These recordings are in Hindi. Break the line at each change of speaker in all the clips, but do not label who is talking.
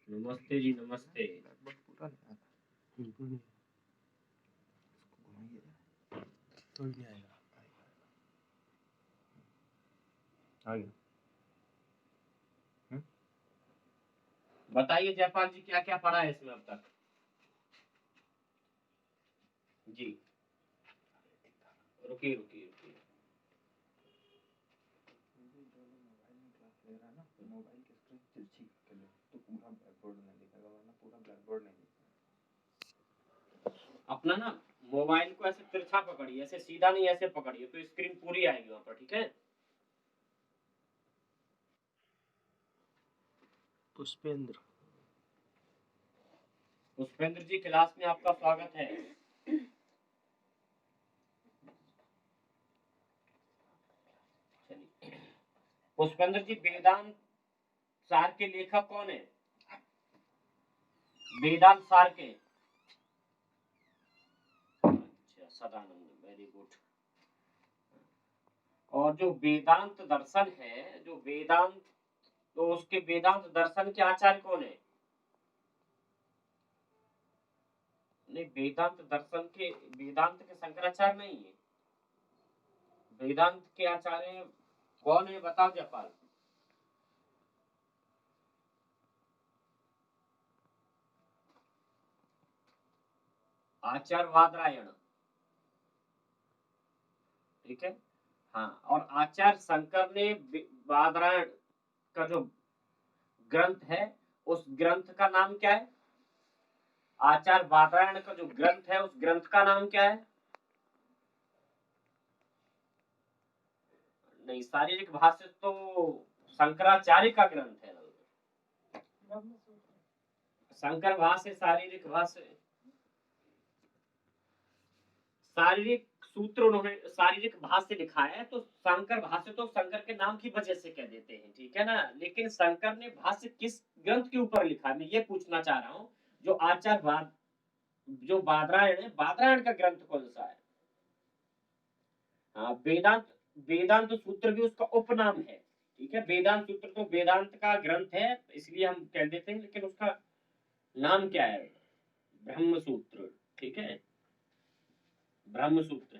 नमस्ते जी, नमस्ते।
लगभग पूरा नहीं आता।
बिल्कुल नहीं,
इसको घुमाइए।
कोई नहीं आएगा।
आ गया।
बताइए जयपाल जी, क्या क्या पढ़ा है इसमें अब तक? जी, रुकिए रुकिए रुकिए।
मोबाइल में क्लास ले रहा है ना, मोबाइल की स्क्रीन तिरछी करके लो तो पूरा ब्लैक बोर्ड नहीं दिखेगा, वरना पूरा ब्लैक बोर्ड नहीं दिखेगा।
अपना ना मोबाइल को ऐसे तिरछा पकड़िए, ऐसे सीधा नहीं, ऐसे पकड़िए तो स्क्रीन पूरी आएगी वहां पर, ठीक है?
पुष्पेंद्र,
पुष्पेंद्र जी, क्लास में आपका स्वागत है। चलिए, पुष्पेंद्र जी, वेदांत सार के लेखक कौन है? वेदांत सार के? अच्छा, सदानंद, वेरी गुड। और जो वेदांत दर्शन है, जो वेदांत, तो उसके वेदांत दर्शन के आचार्य कौन है? नहीं, वेदांत दर्शन के, वेदांत के शंकराचार्य नहीं है। वेदांत के आचार्य कौन है, बताओ जयपाल। आचार्य वादरायण, ठीक है। हाँ, और आचार्य शंकर ने वादरायण का जो ग्रंथ है, उस ग्रंथ का नाम क्या है? आचार्य वादरायण का जो ग्रंथ है, उस ग्रंथ का नाम क्या है? नहीं, शारीरिक भाष्य तो शंकराचार्य का ग्रंथ है। शंकर भाष्य शारीरिक भाष्य, शारीरिक सूत्र उन्होंने शारीरिक भाष्य लिखा है, तो शंकर भाष्य तो शंकर के नाम की वजह से कह देते हैं, ठीक है ना। लेकिन शंकर ने भाष्य किस ग्रंथ के ऊपर लिखा है, मैं ये पूछना चाह रहा हूँ। जो आचार्य जो बादरायण है, बादरायण का ग्रंथ कौन सा है? हाँ, वेदांत, वेदांत सूत्र भी उसका उपनाम है, ठीक है। वेदांत सूत्र तो वेदांत का ग्रंथ है, इसलिए हम कह देते हैं, लेकिन उसका नाम क्या है? ब्रह्म सूत्र, ठीक है, ब्रह्म सूत्र।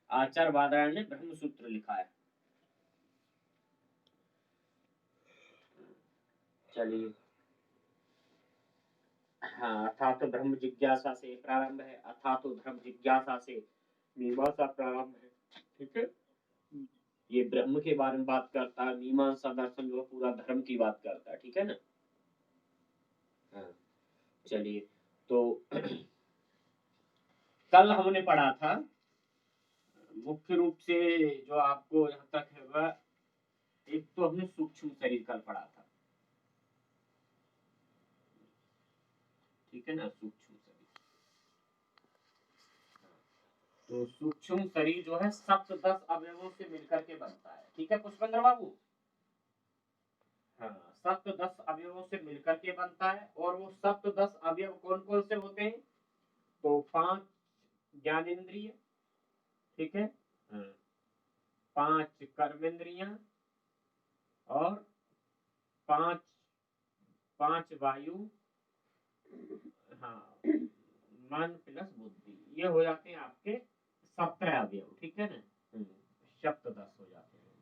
आचार्य बादरायण ने ब्रह्म सूत्र लिखा है। चलिए, हाँ, अर्थात तो ब्रह्म जिज्ञासा से प्रारंभ है, अर्थात तो धर्म जिज्ञासा से मीमांसा प्रारंभ है, ठीक है। ये ब्रह्म के बारे में बात करता है, मीमांसा दर्शन जो पूरा धर्म की बात करता है, ठीक है ना। हाँ, चलिए, तो कल हमने पढ़ा था मुख्य रूप से, जो आपको यहाँ तक है वह, एक तो हमने सूक्ष्म शरीर कल पढ़ा था, ठीक है ना, सूक्ष्म शरीर। तो सूक्ष्म शरीर जो है सप्तदश अवयवों से मिलकर के बनता है, ठीक है पुष्पेंद्र बाबू। हाँ, सप्तदश अवयवों से मिलकर के बनता है, और वो सप्तदश अवयव कौन कौन से होते हैं? तो 5 ज्ञानेंद्रिय, ठीक है, 5 कर्मेंद्रियां, और 5 5 वायु, हाँ, मन प्लस बुद्धि, ये हो जाते हैं आपके 17 अवयव, ठीक है ना। सप्तदश हो जाते हैं।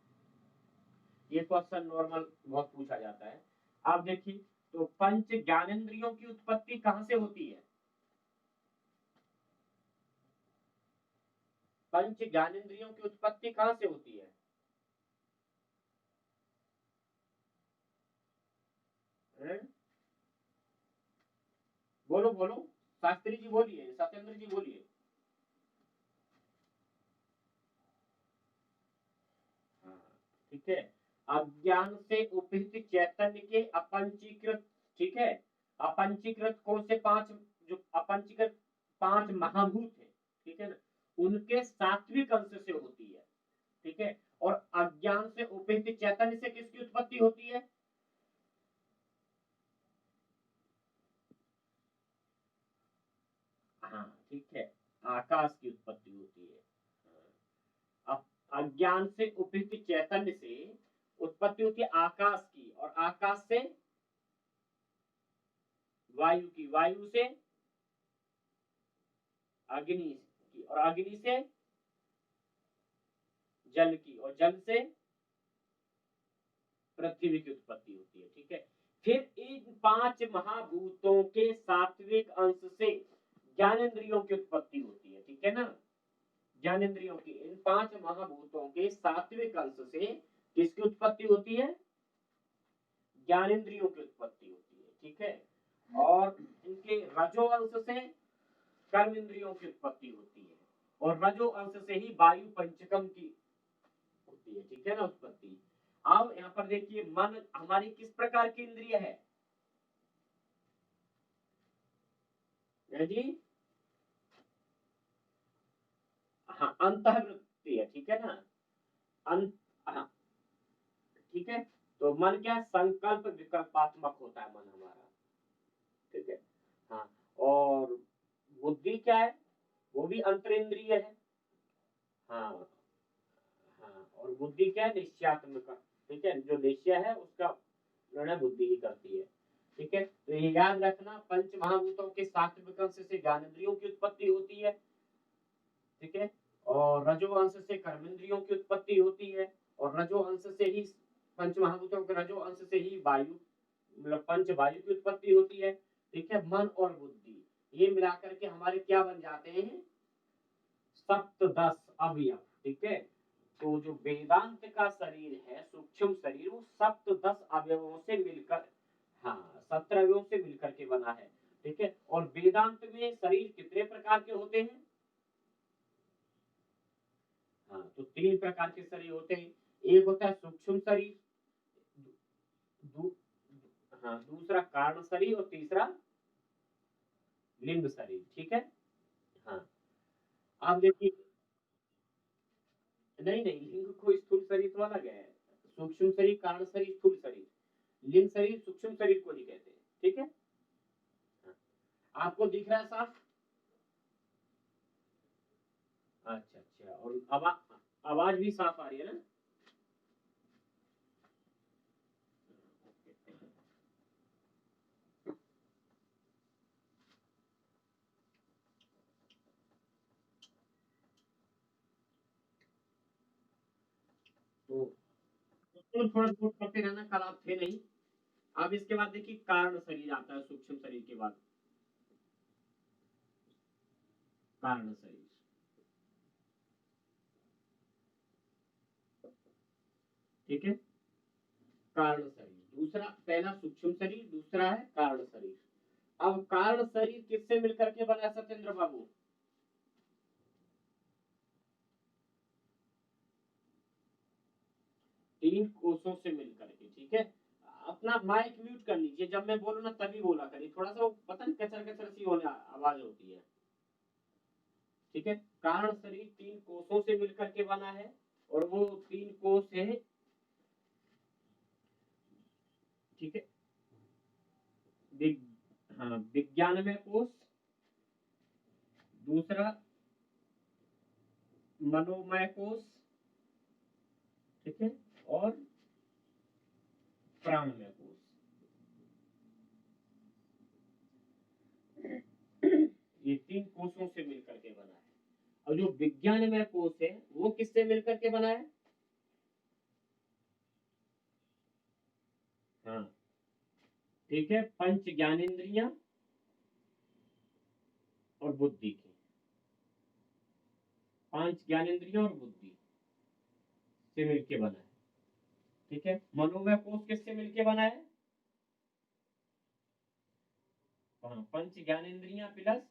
ये क्वेश्चन नॉर्मल बहुत पूछा जाता है। आप देखिए, तो पंच ज्ञानेंद्रियों की उत्पत्ति कहां से होती है? पंच ज्ञानेंद्रियों की उत्पत्ति कहां से होती है? बोलो बोलो, शास्त्री जी बोलिए, सत्येंद्र जी बोलिए। हाँ, ठीक है। अज्ञान से उपहित चैतन्य के अपंचीकृत, ठीक है, अपंचीकृत कौन से 5, जो अपंचीकृत 5 महाभूत है, ठीक है ना, उनके सात्विक अंश से होती है, ठीक है। और अज्ञान से उपहित चैतन्य से किसकी उत्पत्ति होती है? हाँ, ठीक है, आकाश की उत्पत्ति होती है। अब अज्ञान से उपहित चैतन्य से उत्पत्ति होती है आकाश की, और आकाश से वायु की, वायु से अग्नि की, और अग्नि से जल की, और जल से पृथ्वी की उत्पत्ति होती है। ठीक है, फिर इन 5 महाभूतों के सात्विक अंश से ज्ञानेंद्रियों की उत्पत्ति होती है। ठीक है ना, ज्ञानेंद्रियों की, इन 5 महाभूतों के सात्विक अंश से किसकी उत्पत्ति होती है? ज्ञानेंद्रियों की उत्पत्ति होती है। ठीक है, और इनके रजो अंश से कर्म इंद्रियों की उत्पत्ति होती है, और रजो अंश से ही वायु पंचकम की होती है। ठीक है ना, उत्पत्ति। अब यहाँ पर देखिए, मन हमारी किस प्रकार की इंद्रिय है जी? हाँ, अंतःवृत्ति है। ठीक है ना, हाँ, ठीक है। तो मन क्या, संकल्प विकल्पात्मक होता है मन हमारा। ठीक है, हाँ। और बुद्धि क्या है? वो भी अंतरेंद्रिय है। हाँ, हाँ। और बुद्धि क्या है? निश्चयात्मक। ठीक है, जो निश्चय है उसका निर्णय बुद्धि ही करती है। ठीक है, तो ये याद रखना, पंच महाभूतों के सात्विक अंश से ज्ञानेंद्रियों की उत्पत्ति होती है। ठीक है, और रजो अंश से कर्मेंद्रियों की उत्पत्ति होती है, और रजो अंश से ही, पंच महाभूतों के रजो अंश से ही वायु, मतलब पंच वायु की उत्पत्ति होती है। ठीक है, मन और बुद्धि ये मिलाकर के हमारे क्या बन जाते हैं? सप्तदश अवयव। ठीक है, तो जो वेदांत का शरीर है, सूक्ष्म शरीर, वो सप्तदश अवयवों से मिलकर, हाँ, 17 अवयवों से मिलकर के बना है। ठीक है, और वेदांत में शरीर कितने प्रकार के होते हैं? हाँ, तो 3 प्रकार के शरीर होते हैं। एक होता है सूक्ष्म शरीर, दू, हाँ, दूसरा कारण शरीर, और तीसरा लिंग शरीर। ठीक है, हाँ। आप देखिए, नहीं नहीं, लिंग को स्थूल शरीर तो अलग है। सूक्ष्म शरीर, कारण शरीर, स्थूल शरीर, लिंग शरीर सूक्ष्म शरीर को नहीं कहते। ठीक है, हाँ। आपको दिख रहा है साफ? अच्छा अच्छा, और आवाज भी साफ आ रही है ना? तो थोड़ा बहुत करते रहना, कल आप थे नहीं। अब इसके बाद देखिए, कारण शरीर आता है सूक्ष्म शरीर के बाद। कारण शरीर, ठीक है, कारण शरीर दूसरा, पहला सूक्ष्म शरीर, दूसरा है कारण शरीर। अब कारण शरीर किससे मिलकर के बना सत्येंद्र बाबू? 3 कोषों से मिलकर के। ठीक है, अपना माइक म्यूट कर लीजिए, जब मैं बोलूँ ना तभी बोला करिए, थोड़ा सा वो पता नहीं कचर कचर सी होने आवाज होती है। ठीक है, कारण शरीर 3 कोषों से मिलकर के बना है, और वो 3 कोष है। ठीक है, हाँ, विज्ञानमय कोष, दूसरा मनोमय कोष, ठीक है, और प्राणमय कोष। ये 3 कोषों से मिलकर के बना है। और जो विज्ञानमय कोष है वो किससे मिलकर के बना है? हाँ, ठीक है, पंच ज्ञानेंद्रियां और बुद्धि की, 5 ज्ञानेंद्रियां और बुद्धि से मिलके बना है। ठीक है, मनोमय कोष किससे मिलके बना है? हाँ, पंच ज्ञानेंद्रियां प्लस,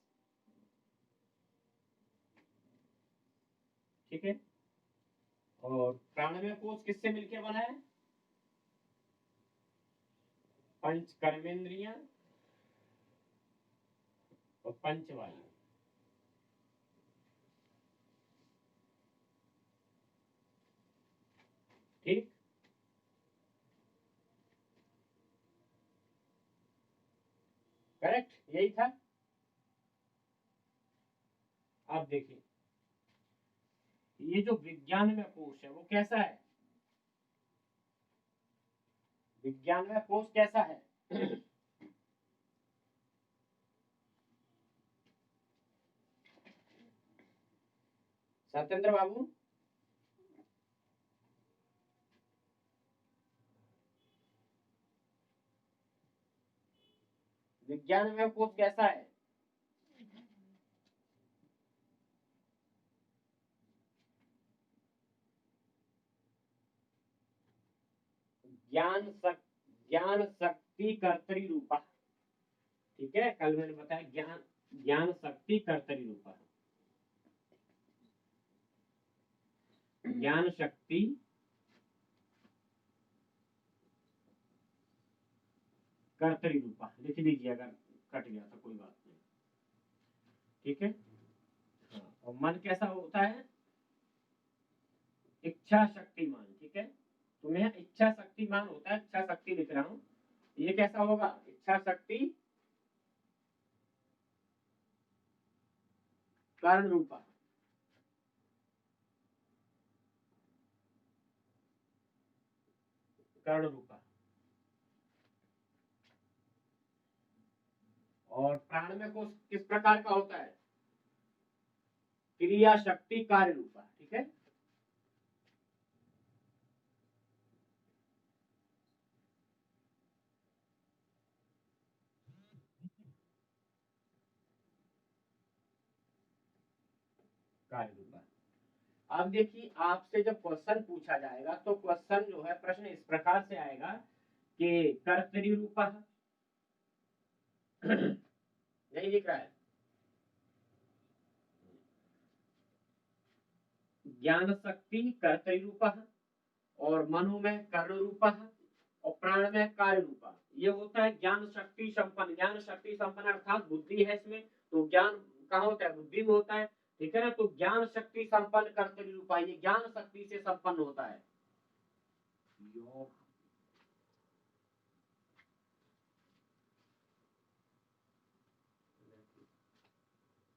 ठीक है, और प्राणमय कोष किससे मिलके बना है? पंच कर्मेंद्रियां और पंच वायु। ठीक, करेक्ट, यही था। आप देखिए, ये जो विज्ञान में कोष है वो कैसा है? विज्ञान में कोष कैसा है? सत्येंद्र बाबू, विज्ञान में कोष कैसा है? ज्ञान शक्ति कर्तरी रूपा, ठीक है, कल मैंने बताया ज्ञान शक्ति कर्तरी रूपा, ज्ञान शक्ति कर्तरी रूपा लिख लीजिए, अगर कट गया तो कोई बात नहीं, ठीक है। हाँ, और मन कैसा होता है? इच्छा शक्तिमान, ठीक है। तो मैं इच्छा शक्तिमान होता है, इच्छा शक्ति लिख रहा हूं, ये कैसा होगा? इच्छा शक्ति कारण रूपा, कर्ण रूपा। और प्राण में कोष किस प्रकार का होता है? क्रिया शक्ति कार्य रूपा, ठीक है। कार्य रूपा। अब देखिए, आपसे जब क्वेश्चन पूछा जाएगा तो क्वेश्चन जो है, प्रश्न इस प्रकार से आएगा कि कर्तरी रूपा नहीं लिख रहा है, ज्ञान शक्ति कर्तरी रूपा और मनो में कर्ण रूपा और प्राण में कार्य रूपा। ये होता है ज्ञान शक्ति संपन्न। ज्ञान शक्ति संपन्न अर्थात बुद्धि है इसमें, तो ज्ञान कहाँ होता है? बुद्धि में होता है, ठीक है ना। तो ज्ञान शक्ति संपन्न कर्तरी रूपा, ये ज्ञान शक्ति से संपन्न होता है।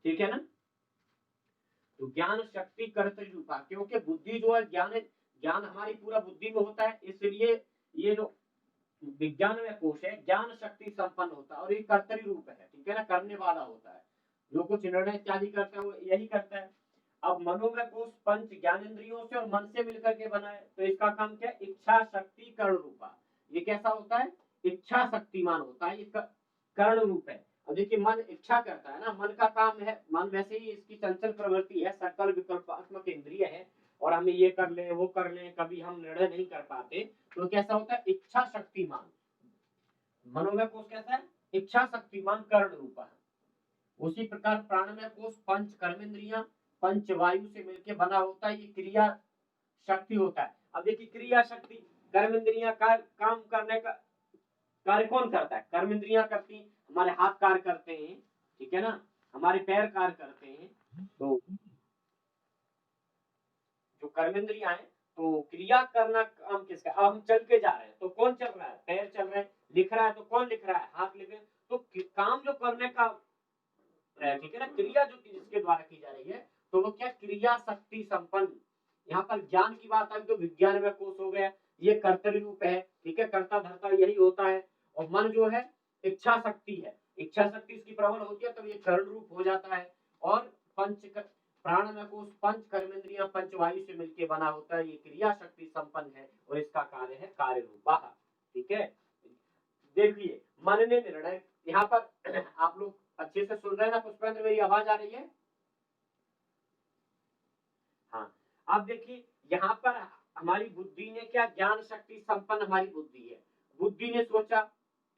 ठीक है ना। तो ज्ञान शक्ति कर्तरी रूपा, क्योंकि बुद्धि जो है, ज्ञान हमारी पूरा बुद्धि में होता है, इसलिए ये जो विज्ञान में कोश है ज्ञान शक्ति संपन्न होता है और ये कर्तरी रूप है, ठीक है ना, करने वाला होता है, जो कुछ निर्णय इत्यादि करता है वो यही करता है। अब मनोमय कोश पंच ज्ञानेंद्रियों से और मन से मिलकर के बना है, तो इसका काम क्या है? इच्छा शक्ति कर्ण रूपा। ये कैसा होता है? इच्छा शक्तिमान होता है, ये कर्ण रूप है। अब देखिए, मन इच्छा करता है ना, मन का काम है, मन वैसे ही इसकी चंचल प्रवृत्ति है, सकल विकल्पात्मक इंद्रिय है, और हमें ये कर ले वो कर ले, कभी हम निर्णय नहीं कर पाते। तो कैसा होता है? इच्छा शक्तिमान। मनोमय कोश कैसा है? इच्छा शक्तिमान कर्ण रूपा है। उसी प्रकार प्राणमय कोश पंच कर्मेंद्रियां पंच वायु से मिलकर बना होता है, ये क्रिया शक्ति होता है। अब देखिए, क्रिया शक्ति, कर्मेंद्रियां काम करने का कार्य कौन करता है? कर्मेंद्रियां करती, हमारे हाथ कार्य करते हैं, ठीक है ना, हमारे पैर कार्य करते हैं। तो जो कर्मेंद्रियां हैं, तो क्रिया करना काम किसका? अब हम चल के जा रहे हैं, तो कौन चल रहा है? पैर चल रहे हैं। लिख रहा है तो कौन लिख रहा है? हाथ लिख रहे हैं। तो काम जो करने का, ठीक है ना, क्रिया जो जिसके द्वारा की जा रही है, तो वो क्या? क्रिया शक्ति संपन्न। यहाँ पर ज्ञान की बात आई तो विज्ञान में कोश हो गया, ये कर्तरी रूप है, ठीक है, कर्ता धर्ता यही होता है। और मन जो है इच्छा शक्ति है, इच्छा शक्ति इसकी प्रबल होती है, तो ये कर्ण रूप हो जाता है। और प्राण में कोश पंच कर्मेंद्रियां पंच वायु से मिलकर बना होता है, ये क्रिया शक्ति संपन्न है और इसका कार्य है कार्य रूपा, ठीक है। देखिए, मन ने निर्णय, यहाँ पर आप लोग अच्छे से सुन रहे हैं ना पुष्पेंद्र? मेरी आवाज आ रही है? हाँ। अब देखिए, यहाँ पर हमारी बुद्धि ने क्या? ज्ञान शक्ति संपन्न हमारी बुद्धि है। बुद्धि ने सोचा,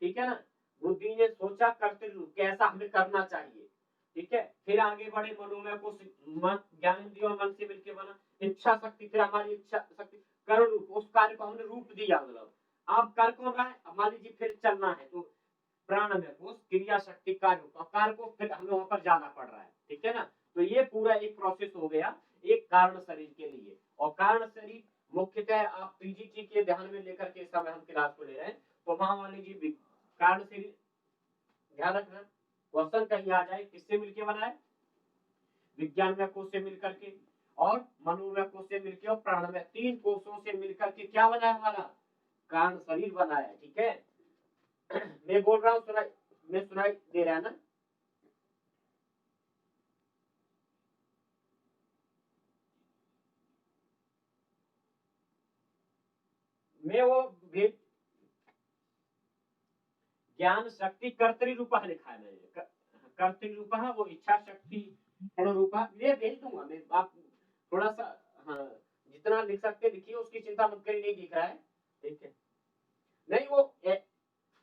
ठीक है ना, बुद्धि ने सोचा कर्तव्य कैसा हमें करना चाहिए, ठीक है। फिर आगे बढ़े, मनोमय को ज्ञानेंद्रियों मन से मिलकर बना इच्छा शक्ति, फिर हमारी इच्छा शक्ति कर्ण रूप, उस कार्य को हमने रूप दिया। मतलब आप कर कौन रहा है? मान लीजिए फिर चलना है, तो प्राण में कोश क्रिया शक्ति कार्य को फिर हमें वहां पर जाना पड़ रहा है, ठीक है ना। तो ये पूरा एक प्रोसेस हो गया एक कारण शरीर के लिए। और कारण शरीर मुख्यतः आप पीजीटी के ध्यान में लेकर के इस समय हम क्लास को ले रहे हैं, तो वहां मान लीजिए कारण शरीर, ध्यान रखना क्वेश्चन कहीं आ जाए, किससे मिलकर बना है? विज्ञान में कोश से मिलकर के, और मनोमय कोश से मिलकर, और प्राण में, तीन कोशों से मिलकर के क्या बना है? हमारा कारण शरीर बना है, ठीक है। मैं बोल रहा हूँ, सुनाई दे रहा है ना? में वो ज्ञान शक्ति कर्तृरूपः लिखा है मैंने, कर्तृरूपः वो इच्छा शक्ति रूपा ये भेज दूंगा मैं, आप थोड़ा सा हाँ जितना लिख सकते लिखिए, उसकी चिंता मत करिए, नहीं दिख रहा है ठीक है। नहीं वो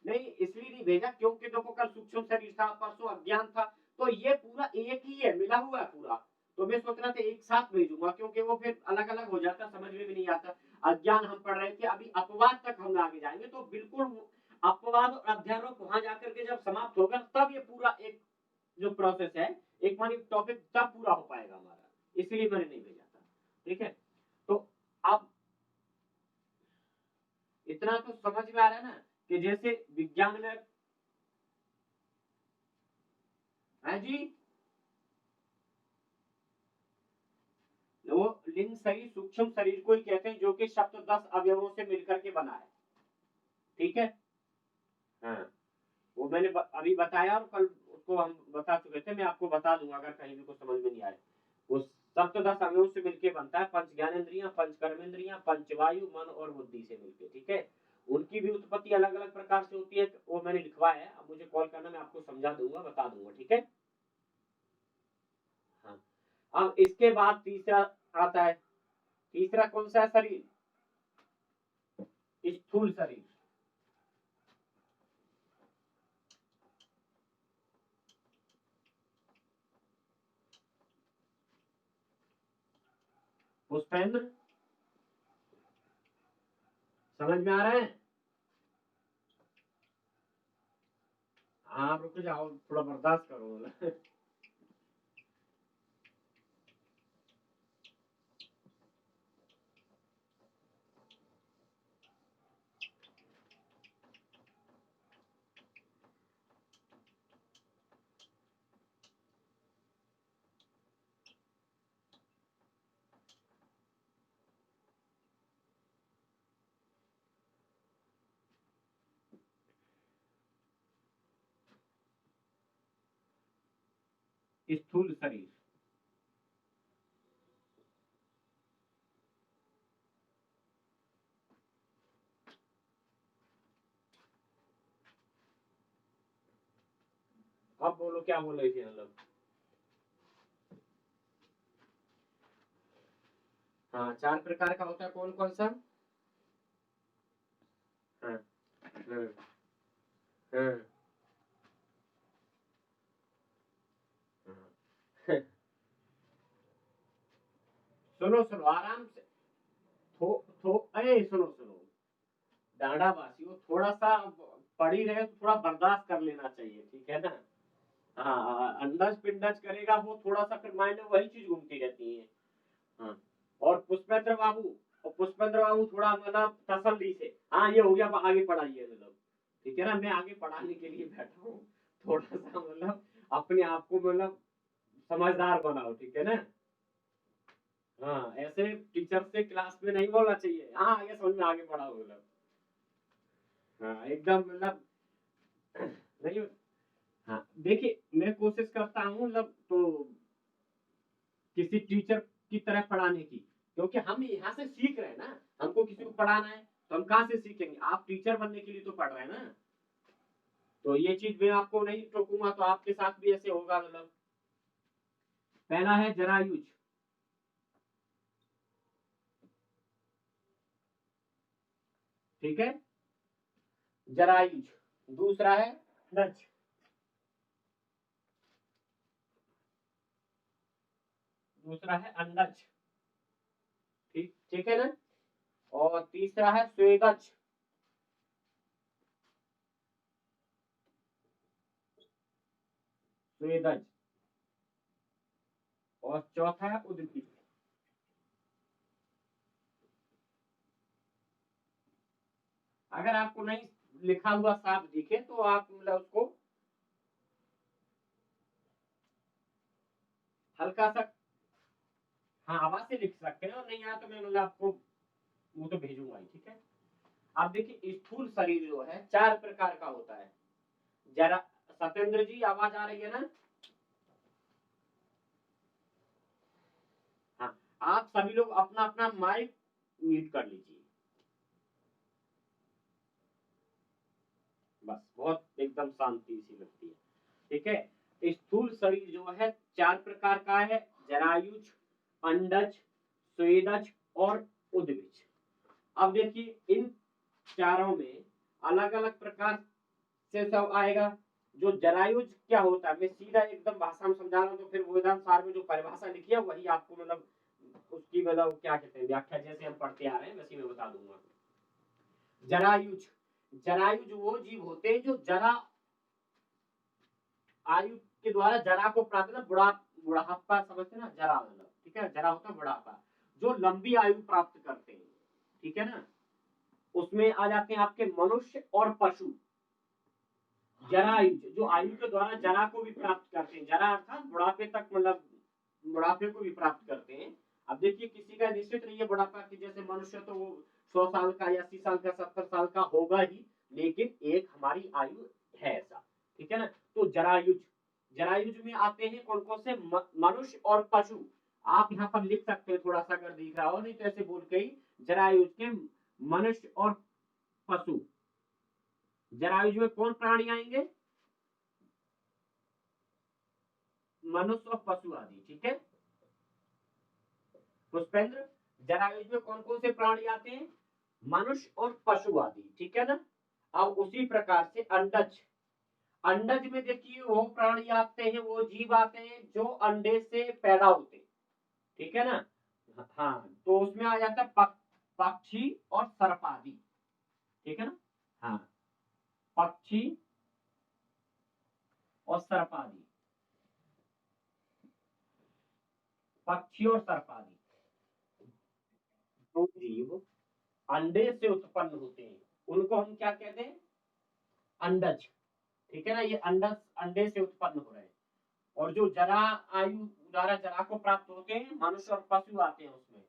नहीं इसलिए नहीं भेजा क्योंकि देखो कल सूक्ष्म शरीर था, परसों अज्ञान था, तो ये पूरा एक ही है, मिला हुआ है पूरा, तो मैं सोच रहा था एक साथ भेजूंगा क्योंकि वो फिर अलग अलग हो जाता, समझ में भी नहीं आता। अज्ञान हम पढ़ रहे थे, अभी अपवाद तक हम आगे जाएंगे, तो बिल्कुल अपवाद और अध्यारोप वहां जाकर के जब समाप्त होगा तब ये पूरा एक जो प्रोसेस है, एक मानी टॉपिक तब पूरा हो पाएगा हमारा, इसलिए मैंने नहीं भेजा था ठीक है। तो अब इतना तो समझ में आ रहा है ना कि जैसे विज्ञान में है जी, वो लिंग शरीर सूक्ष्म शरीर को ही कहते हैं जो कि सप्त 10 अवयवों से मिलकर के बना है ठीक है। हाँ वो मैंने अभी बताया और कल उसको हम बता चुके थे, मैं आपको बता दूंगा अगर कहीं भी कुछ समझ में नहीं आए। वो सप्त 10 अवयवों से मिलकर बनता है, पंच ज्ञानेंद्रियां, पंच कर्मेंद्रियां, पंचवायु, मन और बुद्धि से मिलकर ठीक है। उनकी भी उत्पत्ति अलग अलग प्रकार से होती है, वो मैंने लिखवाया है, अब मुझे कॉल करना, मैं आपको समझा दूंगा, बता दूंगा ठीक है। हाँ अब इसके बाद तीसरा आता है, तीसरा कौन सा है शरीर, स्थूल शरीर। पुष्पेंद्र समझ में आ रहे हैं? आप रुक जाओ, थोड़ा बर्दाश्त करो स्थूल शरीर, अब बोलो क्या बोल रही थी मतलब। हाँ 4 प्रकार का होता है, कौन कौन सा? हाँ हाँ हाँ हाँ। सुनो सुनो आराम से, सुनो सुनो डांडा वासियों, थोड़ा सा पढ़ी रहे तो थोड़ा बर्दाश्त कर लेना चाहिए ठीक है ना। हाँ अंडज पिंडज करेगा वो थोड़ा सा, फिर माइंड में वही चीज घूमती रहती है। हाँ और पुष्पेंद्र बाबू, और पुष्पेंद्र बाबू थोड़ा मतलब तसल्ली से, हाँ ये हो गया, आगे पढ़ाइए मतलब ठीक है ना, मैं आगे पढ़ाने के लिए बैठा हूँ, थोड़ा सा मतलब अपने आप को मतलब समझदार बनाओ ठीक है ना। हाँ ऐसे टीचर से क्लास में नहीं बोलना चाहिए, हाँ आगे समझ में, आगे पढ़ाओ मतलब, हाँ एकदम मतलब नहीं। हाँ देखिए मैं कोशिश करता हूँ मतलब तो किसी टीचर की तरह पढ़ाने की, क्योंकि हम यहाँ से सीख रहे हैं ना, हमको किसी को पढ़ाना है तो हम कहाँ से सीखेंगे, आप टीचर बनने के लिए तो पढ़ रहे हैं ना। तो ये चीज मैं आपको नहीं टोकूंगा, तो आपके साथ भी ऐसे होगा मतलब। पहला है जरायुज, ठीक है, जरायुज। दूसरा है नच, दूसरा है अंडज, ठीक ठीक है ना। और तीसरा है स्वेदज, स्वेदज। और चौथा है उद्भिज। अगर आपको नहीं लिखा हुआ साफ दिखे तो आप मतलब उसको हल्का सा हाँ आवाज से लिख सकते हैं, और नहीं आया तो मैं मतलब आपको वो तो भेजूंगा ही ठीक है। आप देखिए स्थूल शरीर जो है 4 प्रकार का होता है, जरा सत्येंद्र जी आवाज आ रही है ना? हाँ आप सभी लोग अपना अपना माइक म्यूट कर लीजिए। बस बहुत एकदम शांति सी लगती है। ठीक है, स्थूल शरीर जो है 4 प्रकार का है, जरायुज, अंडज, स्वेदज और उद्भिज। अब देखिए इन चारों में अलग अलग प्रकार से सब आएगा। जो जरायुज क्या होता है, मैं सीधा एकदम भाषा में समझा रहा हूँ, तो फिर वेदांत सार में जो परिभाषा लिखी है वही आपको मतलब उसकी मतलब क्या कहते हैं व्याख्या जैसे हम पढ़ते आ रहे हैं वैसे मैं बता दूंगा। जरायुज, जरायुज वो जीव होते हैं जो जरा आयु के द्वारा जरा को प्राप्त मतलब बुढ़ापा समझते ना, जरा मतलब ठीक है, जरा होता है बुढ़ापा, जो लंबी आयु प्राप्त करते हैं। ठीक है ना, उसमें आ जाते हैं आपके मनुष्य और पशु। जरायुज जो आयु के द्वारा जरा को भी प्राप्त करते हैं, जरा अर्थात बुढ़ापे तक मतलब बुढ़ापे को भी प्राप्त करते हैं। अब देखिए किसी का निश्चित नहीं है बुढ़ापा की, जैसे मनुष्य तो वो 100 साल का या 80 साल का 70 साल का होगा ही, लेकिन एक हमारी आयु है ऐसा। ठीक है ना, तो जरायुज, जरायुज में आते हैं कौन कौन से, मनुष्य और पशु। आप यहाँ पर लिख सकते हो थोड़ा सा अगर दिख रहा हो, नहीं तो ऐसे बोल के ही जरायुज के मनुष्य और पशु। जरायुज में कौन प्राणी आएंगे, मनुष्य और पशु आदि। ठीक है पुष्पेंद्र, जरायुज में कौन कौन से प्राणी आते हैं, मनुष्य और पशु आदि। ठीक है ना, अब उसी प्रकार से अंडज, अंडज में देखिए वो प्राणी आते हैं, वो जीव आते हैं जो अंडे से पैदा होते हैं। ठीक है ना, हाँ तो उसमें आ जाता है पक्षी और सर्प आदि। ठीक है ना, हाँ पक्षी और सर्प आदि, पक्षी और सर्प आदि तो जीव अंडे से उत्पन्न होते हैं, उनको हम क्या कहते हैं, अंडज। ठीक है ना, ये अंडज अंडे से उत्पन्न हो रहे हैं। और जो जरा आयु द्वारा जरा को प्राप्त होते हैं, मनुष्य और पशु आते हैं उसमें।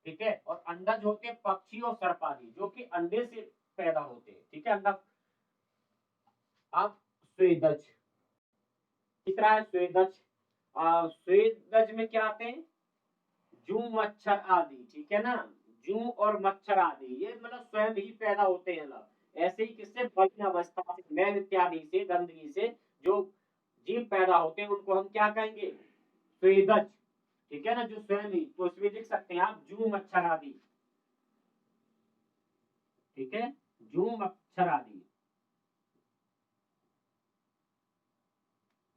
ठीक है, और अंडज होते हैं पक्षी और सर्प आदि जो कि अंडे से पैदा होते हैं। ठीक है, अंडा। अब स्वेदज, तीसरा है स्वेदज। स्वेदज में क्या आते हैं, जू मच्छर आदि। ठीक है ना, जू और मच्छर आदि ये मतलब स्वयं ही पैदा होते हैं, मतलब ऐसे ही किससे, बलिन अवस्था से, मैल इत्यादि से, गंदगी से जो जीव पैदा होते हैं उनको हम क्या कहेंगे, स्वेदज। ठीक है ना, जो स्वयं ही, तो इसमें लिख सकते हैं आप जू मच्छर आदि। ठीक है, जू मच्छर आदि,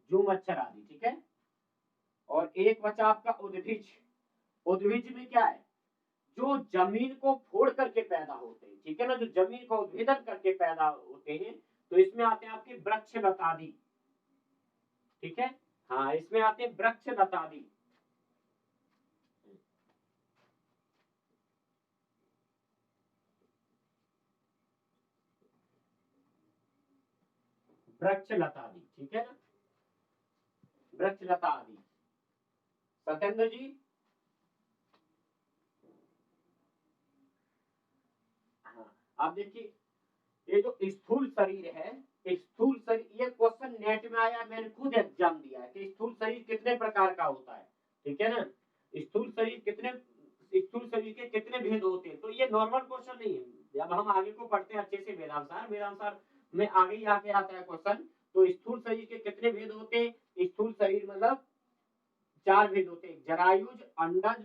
जू मच्छर आदि। ठीक है, और एक बचा आपका उद्भिज। उद्भिज में क्या है, जो जमीन को फोड़ करके पैदा होते हैं। ठीक है ना, जो जमीन को उद्भेदन करके पैदा होते हैं, तो इसमें आते हैं आपके वृक्ष लतादि। ठीक है, हाँ इसमें आते हैं वृक्ष लतादि। वृक्ष लता आदि। ठीक है ना, वृक्ष लता आदि। सत्येंद्र जी, हाँ आप देखिए ये जो स्थूल शरीर है, स्थूल शरीर, ये क्वेश्चन नेट में आया, मैंने खुद एग्जाम दिया है कि स्थूल शरीर कितने प्रकार का होता है। ठीक है ना, स्थूल शरीर कितने, स्थूल शरीर के कितने भेद होते हैं, तो ये नॉर्मल क्वेश्चन नहीं है। जब हम आगे को पढ़ते हैं अच्छे से वेदांत में आगे ही आके आता है क्वेश्चन। तो स्थूल शरीर के कितने भेद होते हैं, स्थूल शरीर मतलब 4 भेद होते हैं, जरायुज, अंडज,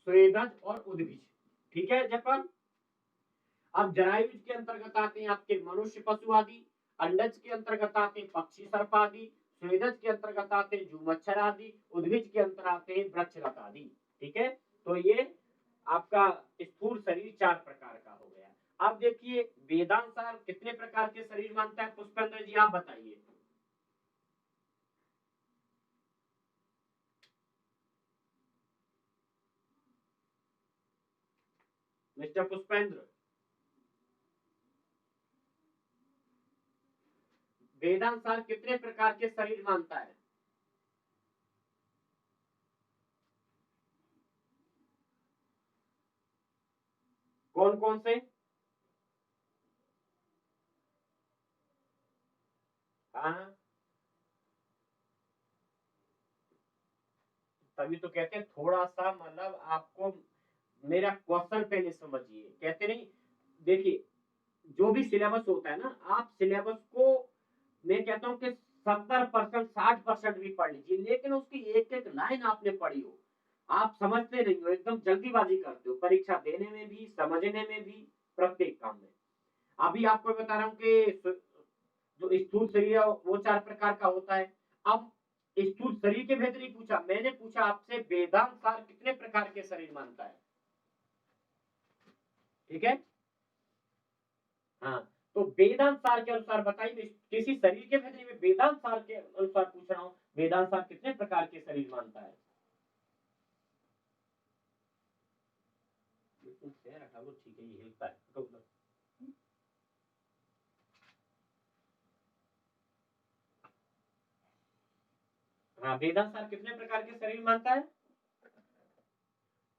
स्वेदज और उद्भिज। ठीक है जयपाल, अब जरायुज के अंतर्गत आते हैं आपके मनुष्य पशु आदि, अंडज के अंतर्गत आते हैं पक्षी सर्प आदि, स्वेदज के अंतर्गत आते हैं जू मच्छर आदि, उद्भिज के अंतर्गत आते हैं वृक्ष लता आदि। ठीक है, तो ये आपका स्थूल शरीर 4 प्रकार का हो गया। अब देखिए वेदांत सार कितने प्रकार के शरीर मानता है, पुष्पेंद्र जी आप बताइए। मिस्टर पुष्पेंद्र, वेदांत सार कितने प्रकार के शरीर मानता है, कौन कौन से, हाँ तभी तो कहते हैं थोड़ा सा मतलब आपको मेरा क्वेश्चन पहले समझिए, कहते नहीं, देखिए जो भी सिलेबस होता है ना, आप सिलेबस को मैं कहता हूँ कि 70% 60% भी पढ़ लीजिए, लेकिन उसकी एक एक लाइन आपने पढ़ी हो। आप समझते नहीं हो, एकदम जल्दीबाजी करते हो, परीक्षा देने में भी, समझने में भी, प्रत्येक काम में। अभी आपको बता रहा हूँ कि जो स्थूल शरीर है वो 4 प्रकार का होता है। अब स्थूल शरीर के भेद नहीं पूछा, मैंने पूछा आपसे वेदांत सार कितने प्रकार के शरीर मानता है। ठीक है, हाँ, तो वेदांत सार के अनुसार बताइए, किसी शरीर के भेद नहीं, मैं वेदांत सार के अनुसार पूछ रहा हूँ, वेदांत सार कितने प्रकार के शरीर मानता है। ठीक है, ये हिलता है तो हाँ, वेदांत सार कितने प्रकार के शरीर मानता है,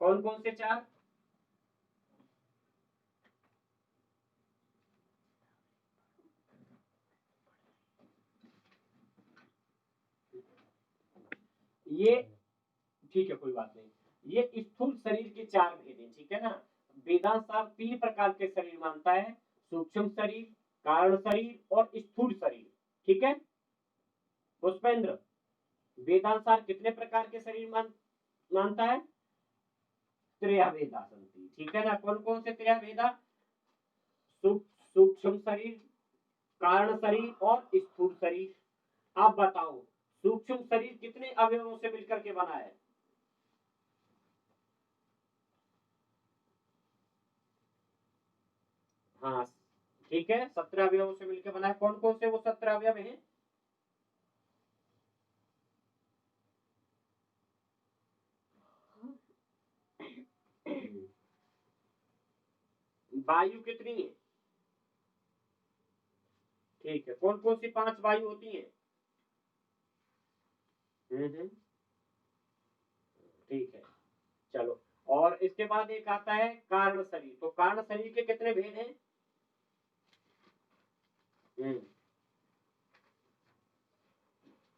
कौन कौन से 4। ये ठीक है, कोई बात नहीं, ये स्थूल शरीर के 4 भेद हैं, ठीक है ना। वेदांत सार 3 प्रकार के शरीर मानता है, सूक्ष्म शरीर, कारण शरीर और स्थूल शरीर। ठीक है पुष्पेंद्र, वेदांत सार कितने प्रकार के शरीर मानता है, त्रयभेदा संति, ठीक है ना। कौन कौन से त्रयभेदा, सूक्ष्म शरीर, कारण शरीर और स्थूल शरीर। आप बताओ सूक्ष्म शरीर कितने अवयवों से मिलकर के बना है। हाँ ठीक है, 17 अवयवों से मिलकर बना है। कौन कौन से वो 17 अवयव हैं। वायु कितनी है, ठीक है, कौन कौन सी 5 वायु होती है। ठीक है, चलो। और इसके बाद एक आता है कारण शरीर, तो कारण शरीर के कितने भेद हैं।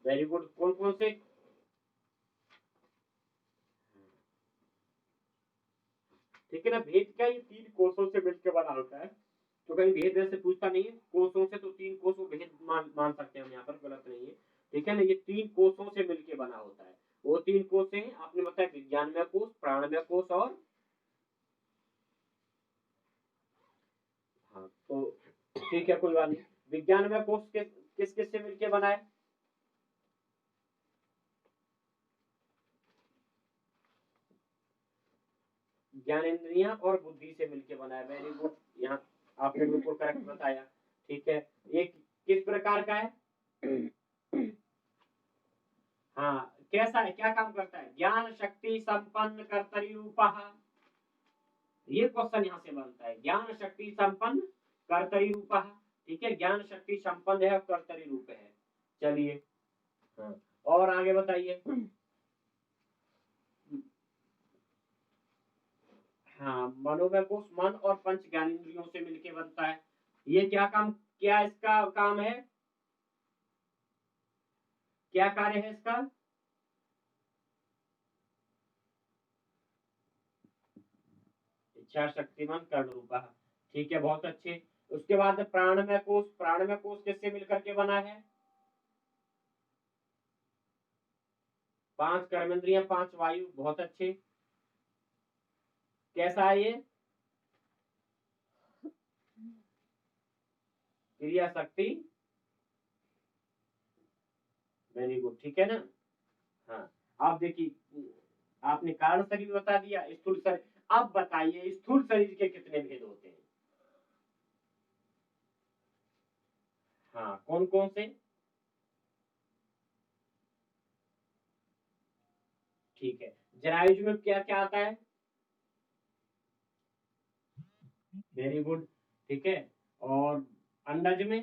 वेरी गुड, कौन कौन से। ठीक है ना, भेद क्या, ये 3 कोषों से मिलकर बना होता है, तो कहीं भेद वैसे पूछता नहीं है, कोषों से तो 3 कोषों भेद मान सकते हैं हम, यहाँ पर गलत नहीं है। ठीक है ना, ये 3 कोषों से मिलकर बना होता है। वो 3 कोष हैं, आपने बताया विज्ञानमय कोष, प्राणमय कोष और हाँ, तो ठीक है, कोई बात नहीं। विज्ञानमय कोष किस किस से मिलकर बना है। ज्ञानेंद्रियां और बुद्धि से मिलकर बना है। वेरी गुड, यहाँ आपने बिल्कुल करेक्ट बताया। ठीक है, ये किस प्रकार का है। हाँ, कैसा है, क्या काम करता है, ज्ञान शक्ति संपन्न कर्तरी रूपः। ये क्वेश्चन यहाँ से बनता है, ज्ञान शक्ति संपन्न कर्तरी रूपः। ठीक है, ज्ञान शक्ति संपन्न है और कर्तरी रूप है। चलिए, हाँ, और आगे बताइए। हाँ, मनोमय कोष मन और पंच ज्ञानेंद्रियों से मिलकर बनता है। ये क्या काम, क्या इसका काम है, क्या कार्य है इसका। इच्छा शक्तिमान कर्ण रूपा, ठीक है, बहुत अच्छे। उसके बाद प्राणमय कोष, प्राणमय कोष किससे मिलकर के बना है। 5 कर्मेंद्रियां, 5 वायु, बहुत अच्छे। कैसा है ये, क्रिया शक्ति, वेरी गुड, ठीक है ना। हाँ, आप देखिए, आपने कारण शरीर बता दिया, स्थूल शरीर। अब बताइए स्थूल शरीर के कितने भेद होते हैं। हाँ, कौन कौन से। ठीक है, जरायुज में क्या क्या आता है। वेरी गुड, ठीक है, और अंडज में,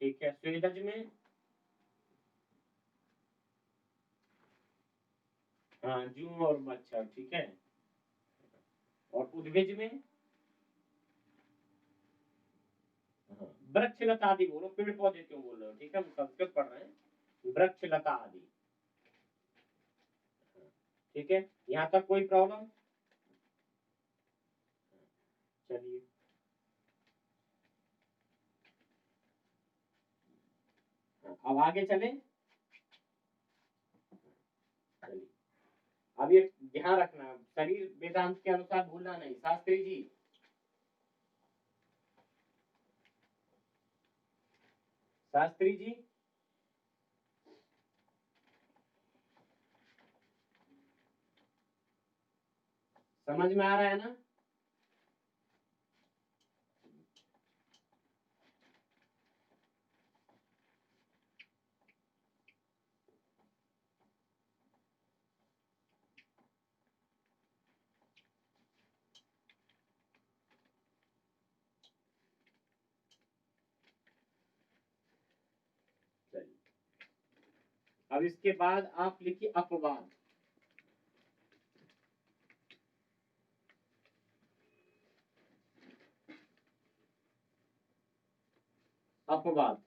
ठीक है, स्वेदज में, हाँ, जू और मच्छर, ठीक है, और उद्भिज में, हाँ, वृक्ष लता आदि बोलो, पेड़ पौधे क्यों बोल रहे हो, ठीक है, हम संस्कृत पढ़ रहे हैं, वृक्ष लता आदि। ठीक है, यहाँ तक कोई प्रॉब्लम। चलिए अब आगे चले। चलिए अब ये ध्यान रखना, शरीर वेदांत के अनुसार भूलना नहीं। शास्त्री जी, शास्त्री जी, समझ में आ रहा है ना? अब इसके बाद आप लिखिए अपवाद। अपवाद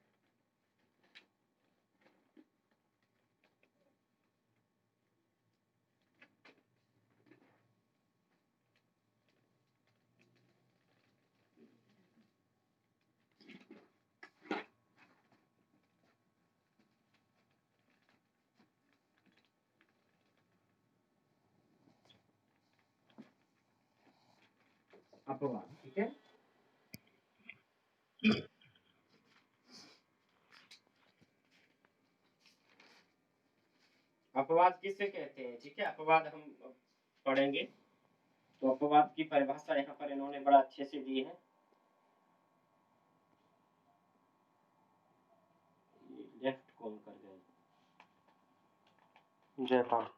अपवाद, ठीक है। अपवाद किसे कहते हैं, ठीक है, अपवाद हम पढ़ेंगे। तो अपवाद की परिभाषा यहाँ पर इन्होंने बड़ा अच्छे से दी है। लेफ्ट कौन कर गए?
जयपाल।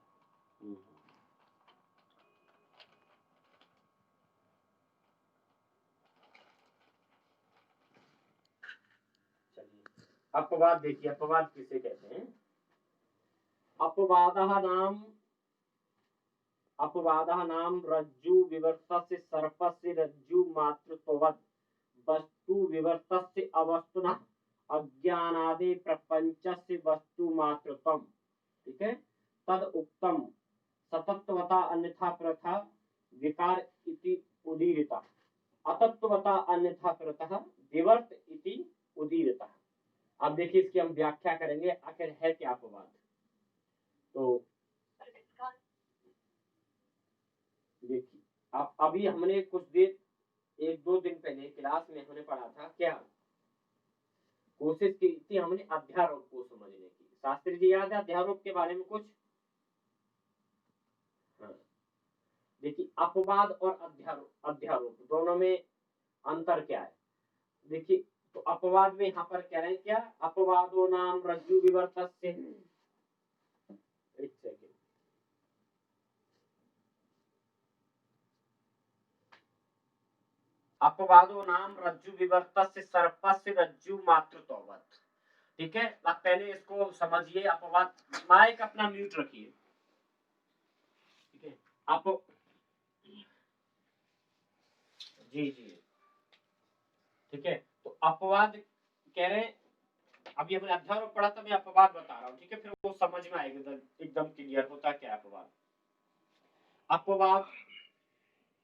चलिए अपवाद देखिए, अपवाद किसे कहते हैं। अपवादः नाम रज्जु विवर्तस्य सर्पस्य रज्जु मातृत्ववत् वस्तु विवर्तस्य अवस्तुनः अज्ञानादि प्रपंचस्य वस्तु मातृत्वम्, ठीक है। तद उक्तम सतत्वता अन्यथा प्रथा विकार इति उदीरिता, अतत्वता अन्यथा प्रथा विवर्त इति उदीरिता। अब देखिए इसकी हम व्याख्या करेंगे, आखिर है क्या अपवाद। तो देखिए अब अभी हमने कुछ देर, एक दो दिन पहले क्लास में हमने पढ़ा था क्या, कोशिश की थी हमने अध्यारोप को समझने की। शास्त्री जी याद है अध्यारोप के बारे में कुछ? हाँ देखिए अपवाद और अध्यारोप दोनों में अंतर क्या है। देखिए तो अपवाद में यहाँ पर कह रहे हैं क्या, अपवादो नाम रज्जु विवर्तस्य, एक सेकंड, अपवादो नाम रज्जु विवर्तस्य सर्पस्य रज्जु मातृत्ववत्, ठीक है। अब पहले इसको समझिए अपवाद। माइक अपना म्यूट रखिए, ठीक है। आप जी जी ठीक है। तो अपवाद कह रहे हैं, अभी हमने अध्यारोप पढ़ा था, मैं अपवाद बता रहा हूँ, ठीक है, फिर वो समझ में आएगा, एकदम क्लियर होता क्या अपवाद। अपवाद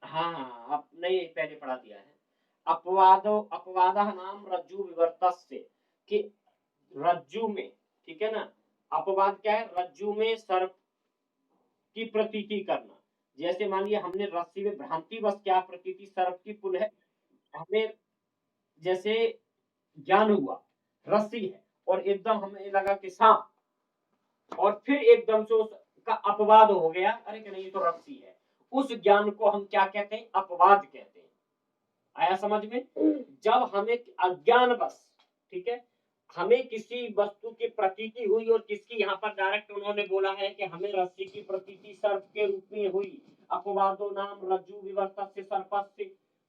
हाँ अब नहीं पहले पढ़ा दिया है। अपवादः नाम रज्जु विवर्तस्य, कि रज्जु में, ठीक है ना, अपवाद क्या है, रज्जु में सर्प की प्रतीति करना। जैसे मान लिया हमने रस्सी में भ्रांति बस क्या प्रतीति सर्प की पुनः हमें जैसे ज्ञान हुआ रस्सी है और एकदम हमें लगा कि सांप, और फिर एकदम से उसका अपवाद हो गया, अरे कि नहीं ये तो रस्सी है, उस ज्ञान को हम क्या कहते हैं, अपवाद कहते हैं। आया समझ में? जब हमें अज्ञान बस, ठीक है, हमें किसी वस्तु की प्रतीति हुई, और किसकी यहाँ पर डायरेक्ट उन्होंने बोला है कि हमें रस्सी की प्रतीति सर्प के रूप में हुई। अपवादो नाम रज्जु विवर्तस्य सर्पस्य,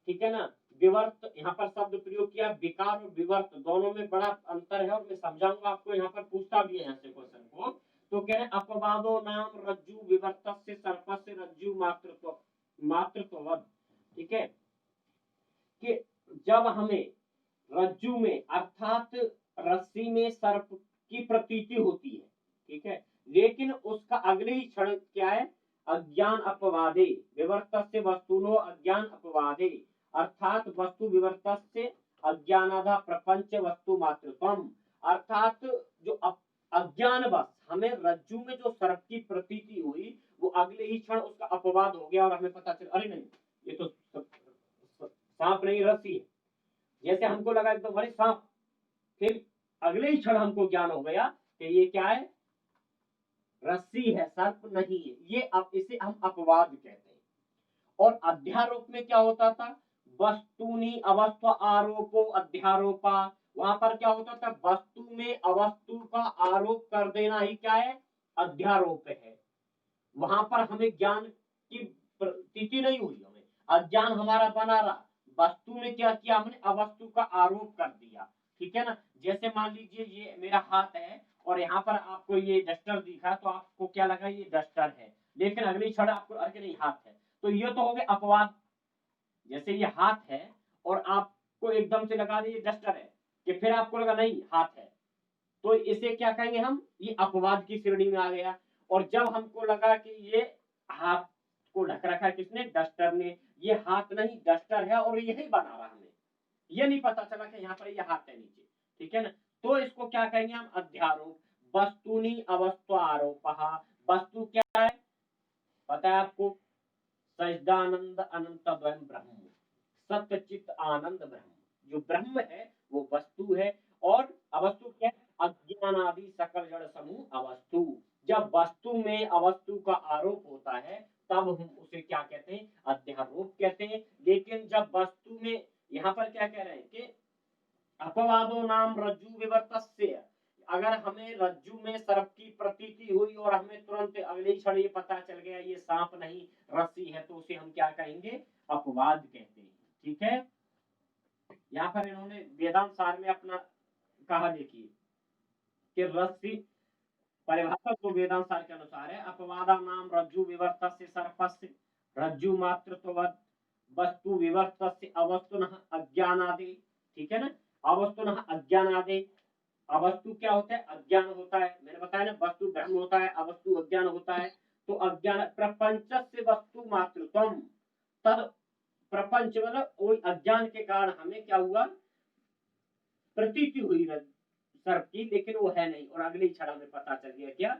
ठीक है ना। विवर्त यहाँ पर शब्द प्रयोग किया, विकार और विवर्त दोनों में बड़ा अंतर है, और मैं समझाऊंगा आपको, यहाँ पर पूछता भी है यहाँ से क्वेश्चन को। तो कह रहे अपवादो नाम रज्जु विवर्तस्य सर्पस्य रज्जु मातृत्ववत्, ठीक है, कि जब हमें रज्जु में अर्थात रस्सी में सर्प की प्रतीति होती है, ठीक है, लेकिन उसका अगले ही क्षण क्या है, अज्ञान अपवादे विवर्तस्य वस्तुनो अज्ञान अपवादे, अर्थात प्रपंच वस्तु मात्रत्वम, अर्थात जो अज्ञानवश हमें रज्जु में जो सर्प की प्रतीति हुई वो अगले ही क्षण उसका अपवाद हो गया और हमें पता चला अरे नहीं ये तो सांप नहीं रस्सी है। जैसे हमको लगा एकदम अरे सांप, फिर अगले ही क्षण हमको ज्ञान हो गया कि ये क्या है, रस्सी है, सर्प नहीं है। ये अब इसे हम अपवाद कहते हैं। और अध्यारोप में क्या होता था, वस्तुनि अवस्व आरोपो अध्यारोपा, वहां पर क्या होता था, वस्तु में अवस्तु का आरोप कर देना ही क्या है, अध्यारोप है। वहां पर हमें ज्ञान की प्रतीति नहीं हुई, हमें अज्ञान हमारा बना रहा। वस्तु में क्या किया हमने, अवस्तु का आरोप कर दिया। ठीक है ना, जैसे मान लीजिए ये मेरा हाथ है और यहाँ पर आपको ये डस्टर दिखा तो आपको क्या लगा ये डस्टर है, लेकिन अगली क्षण आपको अरे नहीं हाथ है। तो ये तो हो गए अपवाद। जैसे ये हाथ है और आपको एकदम से लगा दिए डस्टर है, कि फिर आपको लगा नहीं हाथ है, तो इसे क्या कहेंगे हम, ये अपवाद की श्रेणी में आ गया। और जब हमको लगा कि ये हाथ को ढक रखा है किसने, डस्टर ने, ये हाथ नहीं डस्टर है और यही बना रहा, हमें ये नहीं पता चला कि यहाँ पर ये हाथ है नीचे। ठीक है ना, तो इसको क्या कहेंगे हम, अध्यारोप। वस्तुनि अवस्तु आरोपः, वस्तु क्या है पता है आपको, सच्चिदानंद अनंत ब्रह्म, सत्य चित आनंद ब्रह्म। जो ब्रह्म है वो वस्तु है, और अवस्तु क्या है, अज्ञान आदि सकल जड़ समूह अवस्तु। जब वस्तु में अवस्तु का आरोप होता है तब हम उसे क्या कहते हैं, अध्यारोप कहते हैं। लेकिन जब वस्तु में, यहाँ पर क्या कह रहे हैं कि अपवादो नाम रज्जु विवर्तस्य, अगर हमें रज्जु में सर्प की प्रतीति हुई और हमें तुरंत अगले क्षण ये पता चल गया ये सांप नहीं रस्सी है, तो उसे हम क्या कहेंगे, अपवाद कहते हैं। ठीक है, यहाँ पर इन्होंने वेदांत सार में अपना कहा, देखिए कि रस्सी परिभाषा तो वेदांत सार के अनुसार है, अपवादा नाम रज्जु विवर्तस्य सर्पस्य, रज्जु मात्रत्ववत् वस्तु विवर्तस्य अवस्तुनः अज्ञानादि। ठीक है ना, अवस्तुनः अज्ञानादि, अवस्तु क्या होता है, अज्ञान होता है। मैंने बताया ना, वस्तु ब्रह्म होता है, अवस्तु अज्ञान होता है। तो अज्ञान प्रपंचस्य वस्तु मात्रत्वम, तद प्रपंच मतलब वही अज्ञान के कारण हमें क्या हुआ, प्रतीति हुई सर्प की, लेकिन वो है नहीं, और अगली क्षण में पता चल गया क्या,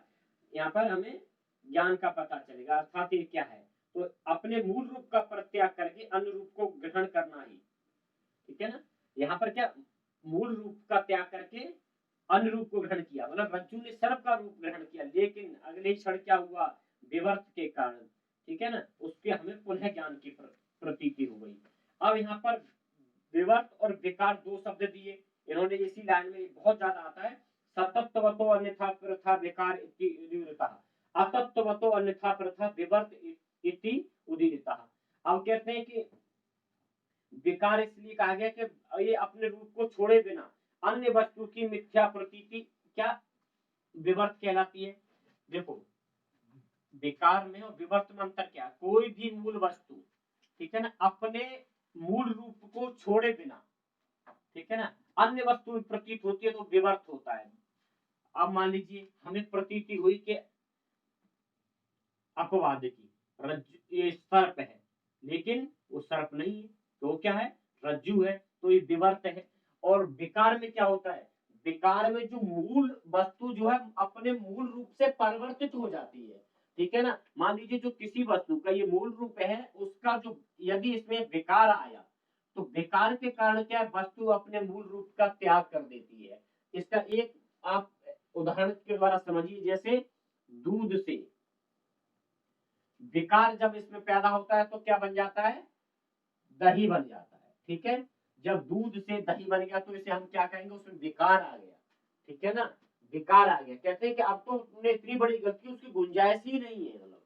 यहाँ पर हमें ज्ञान का पता चलेगा। अर्थात ये क्या है, तो अपने मूल रूप का परित्याग करके अन्य रूप को ग्रहण करना ही। ठीक है ना, यहाँ पर क्या, मूल रूप का त्याग करके अन्य रूप को ग्रहण किया, मतलब रज्जु ने सर्प का रूप ग्रहण किया, लेकिन अगले क्षण क्या हुआ, विवर्त के कारण, ठीक है ना, उसके हमें पुनः ज्ञान की प्रतीति हो गई। अब यहाँ पर विवर्त और विकार दो शब्द दिए इन्होंने, इसी लाइन में बहुत ज्यादा आता है, सतत्वतो अन्यथा प्रथा विकार इति उदीरितः, अतत्वतो अन्यथा प्रथा विवर्त इति उदीरितः। अब कहते हैं कि विकार इसलिए कहा गया कि ये अपने रूप को छोड़े बिना अन्य वस्तु की मिथ्या प्रतीति क्या विवर्त कहलाती है। देखो विकार में और विवर्त में अंतर क्या, कोई भी मूल वस्तु, ठीक है ना, अपने मूल रूप को छोड़े बिना, ठीक है ना, अन्य वस्तु प्रतीत होती है तो विवर्त होता है। अब मान लीजिए हमें प्रतीति हुई कि अपवाद की रज्जु ये सर्प है, लेकिन वो सर्प नहीं है, तो क्या है, रज्जु है, तो ये विवर्त है। और विकार में क्या होता है, विकार में जो मूल वस्तु जो है अपने मूल रूप से परिवर्तित हो जाती है। ठीक है ना, मान लीजिए जो किसी वस्तु का ये मूल रूप है, उसका जो यदि इसमें विकार आया तो विकार के कारण क्या है, वस्तु अपने मूल रूप का त्याग कर देती है। इसका एक आप उदाहरण के द्वारा समझिए, जैसे दूध से विकार जब इसमें पैदा होता है तो क्या बन जाता है, दही बन जाता है। ठीक है, जब दूध से दही बन गया तो इसे हम क्या कहेंगे, उसमें विकार आ गया। ठीक है ना, विकार आ गया, कहते हैं कि अब तो उसने इतनी बड़ी गलती, उसकी गुंजाइश ही नहीं है, मतलब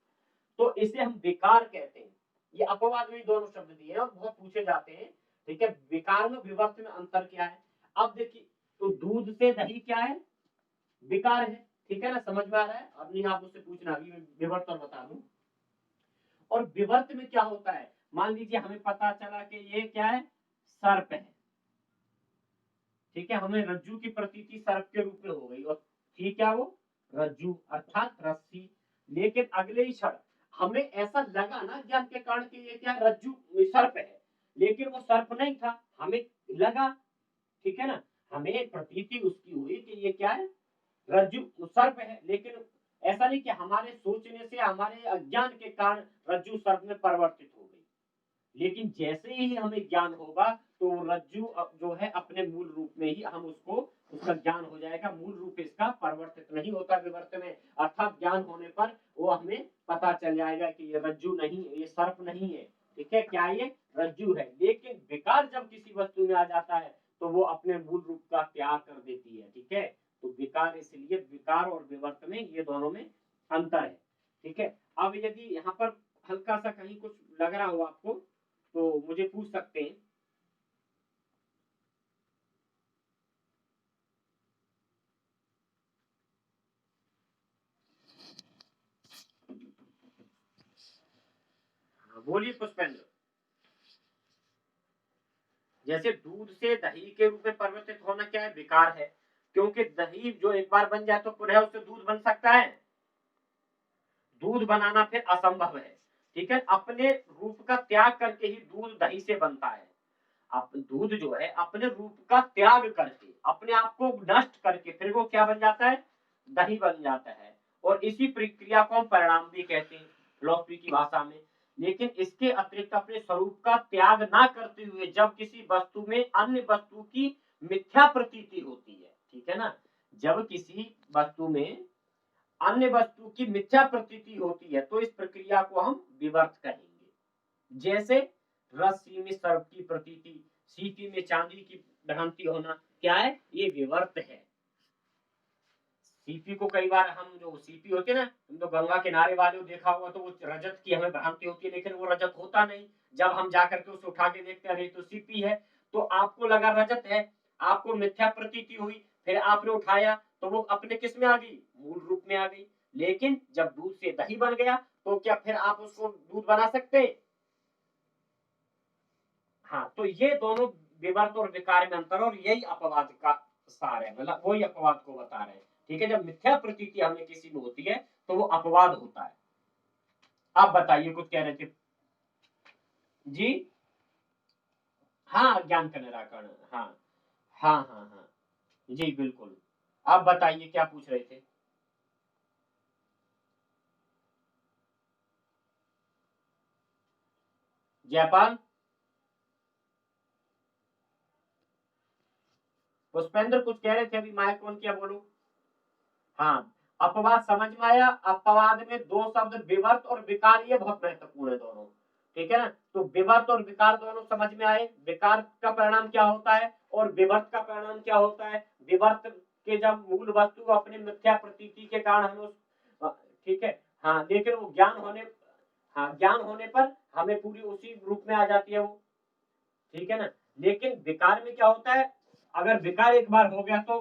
तो इसे हम विकार कहते हैं। ये अपवाद में दोनों शब्द दिए हैं और बहुत पूछे जाते हैं। ठीक है, विकार में विवर्त में अंतर क्या है। अब देखिए, तो दूध से दही क्या है, विकार है। ठीक है ना, समझ में आ रहा है, अब नहीं आप उससे पूछना, अभी मैं विवर्त और बता दूं। और विवर्त में क्या होता है, मान लीजिए हमें पता चला कि ये क्या है, सर्प है। ठीक है, हमें रज्जु की प्रतीति सर्प के रूप में हो गई, और ठीक है वो रज्जु अर्थात रस्सी, लेकिन अगले ही क्षण हमें ऐसा लगा ना ज्ञान के कारण कि ये क्या रज्जु सर्प है, लेकिन वो सर्प नहीं था, हमें लगा। ठीक है ना, हमें प्रतीति उसकी हुई कि ये क्या है, रज्जु सर्प है, लेकिन ऐसा नहीं कि हमारे सोचने से, हमारे अज्ञान के कारण रज्जु सर्प में परिवर्तित हो गई। लेकिन जैसे ही हमें ज्ञान होगा तो रज्जु जो है अपने मूल रूप में ही हम उसको, उसका ज्ञान हो जाएगा। मूल रूप इसका परिवर्तित नहीं होता विवर्त में, अर्थात ज्ञान होने पर वो हमें पता चल जाएगा कि ये रज्जु नहीं, ये सर्प नहीं है, ठीक है, क्या ये रज्जु है। लेकिन विकार जब किसी वस्तु में आ जाता है तो वो अपने मूल रूप का त्याग कर देती है, ठीक है। तो विकार, इसलिए विकार और विवर्त में ये दोनों में अंतर है, ठीक है। अब यदि यहाँ पर हल्का सा कहीं कुछ लग रहा हो आपको तो मुझे पूछ सकते हैं। बोलिए पुष्पेंद्र। जैसे दूध से दही के रूप में परिवर्तित होना क्या है, विकार है, क्योंकि दही जो एक बार बन जाए तो पुनः उससे दूध बन सकता है, दूध बनाना फिर असंभव है, ठीक है। अपने रूप का त्याग करके ही दूध दही से बनता है। दूध जो है अपने रूप का त्याग करके, अपने आप को नष्ट करके फिर वो क्या बन जाता है, दही बन जाता है। और इसी प्रक्रिया को हम परिणाम भी कहते हैं फिलॉसफी की भाषा में। लेकिन इसके अतिरिक्त अपने स्वरूप का त्याग ना करते हुए जब किसी वस्तु में अन्य वस्तु की मिथ्या प्रतीति होती है, ठीक है ना, जब किसी वस्तु में अन्य वस्तु की मिथ्या प्रतीति होती है तो इस प्रक्रिया को हम विवर्त कहेंगे। जैसे रस्सी में सर्प की प्रतीति, सीपी में चांदी की भ्रांति होना, क्या है, ये विवर्त है। सीपी को कई बार हम, जो सीपी होते ना, हम तो गंगा किनारे वाले देखा होगा तो वो रजत की हमें भ्रांति होती है, लेकिन वो रजत होता नहीं। जब हम जाकर के उसे उठा के देखते हैं तो सीपी है, तो आपको लगा रजत है, आपको मिथ्या प्रतीति हुई, फिर आपने उठाया तो वो अपने किस में आ गई, मूल रूप में आ गई। लेकिन जब दूध से दही बन गया तो क्या फिर आप उसको दूध बना सकते हैं? हाँ, तो ये दोनों विवर्त और विकार में अंतर, और यही अपवाद का सार है, मतलब वही अपवाद को बता रहे हैं, ठीक है। जब मिथ्या प्रतीति हमें किसी में होती है तो वो अपवाद होता है। आप बताइए, कुछ कह रहे थे जी। हाँ, ज्ञान का निराकरण, हाँ हाँ हाँ हाँ, जी बिल्कुल। आप बताइए क्या पूछ रहे थे। जयपाल, पुष्पेंद्र कुछ कह रहे थे अभी, माइक ऑन किया, बोलो। हाँ, अपवाद समझ में आया। अपवाद में दो शब्द विवर्त और विकार, ये बहुत महत्वपूर्ण है दोनों, ठीक है ना। तो विवर्त और विकार दोनों समझ में आए। विकार का परिणाम क्या होता है और विवर्त का परिणाम क्या होता है। विवर्त के जब मूल वस्तु अपने मिथ्या प्रतीति के कारण हम उस, ठीक है, हाँ, लेकिन वो ज्ञान होने, हाँ, ज्ञान होने पर हमें पूरी उसी रूप में आ जाती है वो, ठीक है ना। लेकिन विकार में क्या होता है, अगर विकार एक बार हो गया तो,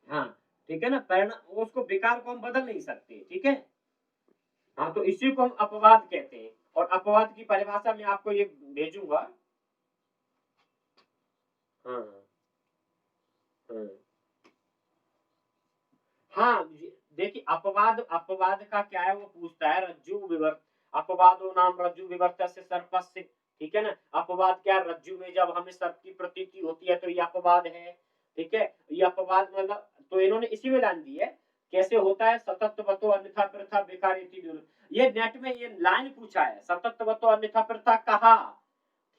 हाँ, ठीक है ना, परिणाम उसको, विकार को हम बदल नहीं सकते, ठीक है। हाँ, तो इसी को हम अपवाद कहते हैं, और अपवाद की परिभाषा में आपको ये भेजूंगा। हाँ हाँ हाँ, देखिए, अपवाद, अपवाद का क्या है, वो पूछता है रज्जु विवर्त, अपवादो नाम रज्जु विवर्त से सर्पस्य, ठीक है ना। अपवाद क्या, रज्जु में जब हमें सर्प की प्रतीति होती है तो ये अपवाद है, ठीक है। ये अपवाद मतलब, तो इन्होंने इसी में लाइन दी है, कैसे होता है, सतत्वतो अन्यथा प्रथा बेकारिति विरुद्ध। ये नेट में ये लाइन पूछा है, सतत्वतो अन्यथा प्रथा कहा,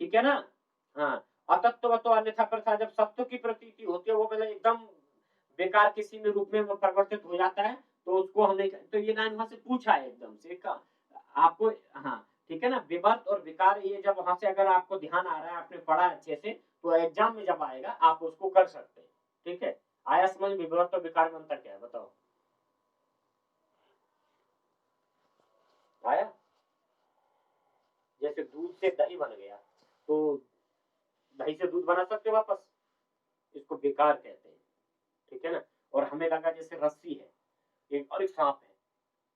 ठीक है ना। हाँ, अतत्वतो अन्यथा प्रथा, जब सत्व की प्रतीति होती है वो मतलब एकदम बेकार किसी में रूप में वो परिवर्तित हो जाता है, तो उसको हमने, तो ये लाइन वहां से पूछा है एकदम से का आपको। हाँ, ठीक है ना, विवर्त और विकार, ये जब वहां से अगर आपको ध्यान आ रहा है, आपने पढ़ा अच्छे से, तो एग्जाम में जब आएगा आप उसको कर सकते हैं, ठीक है। आया समझ, विवर्त और विकार में अंतर क्या है, बताओ। आया, जैसे दूध से दही बन गया तो दही से दूध बना सकते वापस, इसको विकार कहते हैं, ठीक है ना। और हमें लगा जैसे रस्सी है एक, और एक सांप है,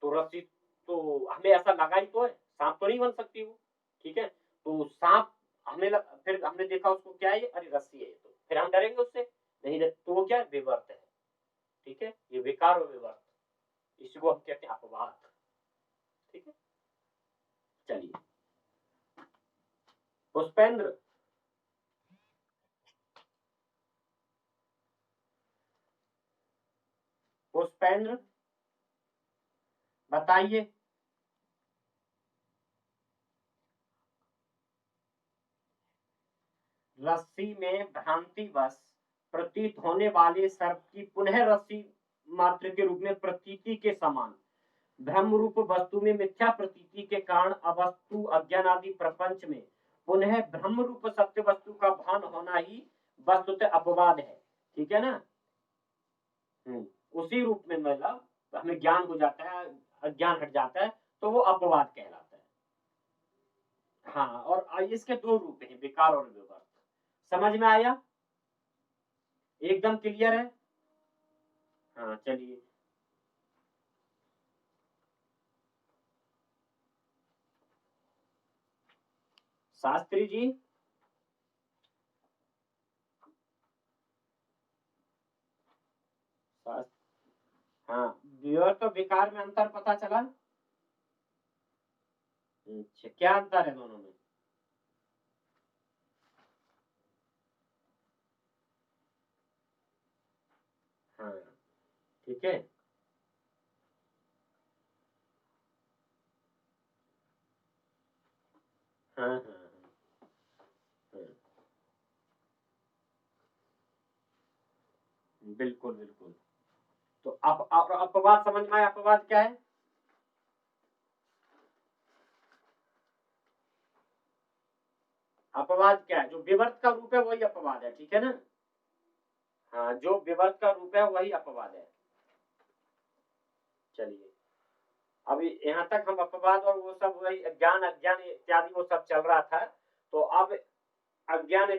तो रस्सी, तो हमें ऐसा लगा ही तो है, सांप तो नहीं बन सकती वो, ठीक है। तो सांप फिर हमने देखा उसको, क्या है ये, अरे रस्सी है ये, तो फिर हम डरेंगे उससे, नहीं डर, तो वो क्या है, विवर्त है, ठीक है। ये विकार और विवर्त, इसी को हम कहते हैं अपवाद, ठीक है। चलिए पुष्पेंद्र, पुष्पेंद्र बताइए। रस्सी में भ्रांतिवश प्रतीत होने वाले सर्प की पुनः रस्सी मात्र के रूप में प्रतीति के समान ब्रह्म रूप वस्तु में मिथ्या प्रतीति के कारण अवस्तु अज्ञान आदि प्रपंच में पुनः ब्रह्म रूप सत्य वस्तु का भान होना ही वस्तुतः अपवाद है। ठीक है ना। उसी रूप में मतलब हमें ज्ञान हो जाता है, अज्ञान हट जाता है, तो वो अपवाद कहलाता है। हाँ, और इसके दो रूप हैं, विकार और विवर्त। समझ में आया? एकदम क्लियर है? हाँ चलिए। शास्त्री जी, हाँ, विवर्त और विकार में अंतर पता चला? अच्छा, क्या अंतर है दोनों में? हाँ ठीक है। हाँ हाँ हाँ, हाँ। बिल्कुल बिल्कुल। तो अपवाद समझ में आया? अपवाद क्या है? अपवाद क्या है? जो विवर्त का रूप है वही अपवाद है। ठीक है ना। हाँ, जो विवर्त का रूप है वही अपवाद है। चलिए, अभी यहाँ तक हम अपवाद और वो सब वही ज्ञान अज्ञान इत्यादि वो सब चल रहा था। तो अब अज्ञान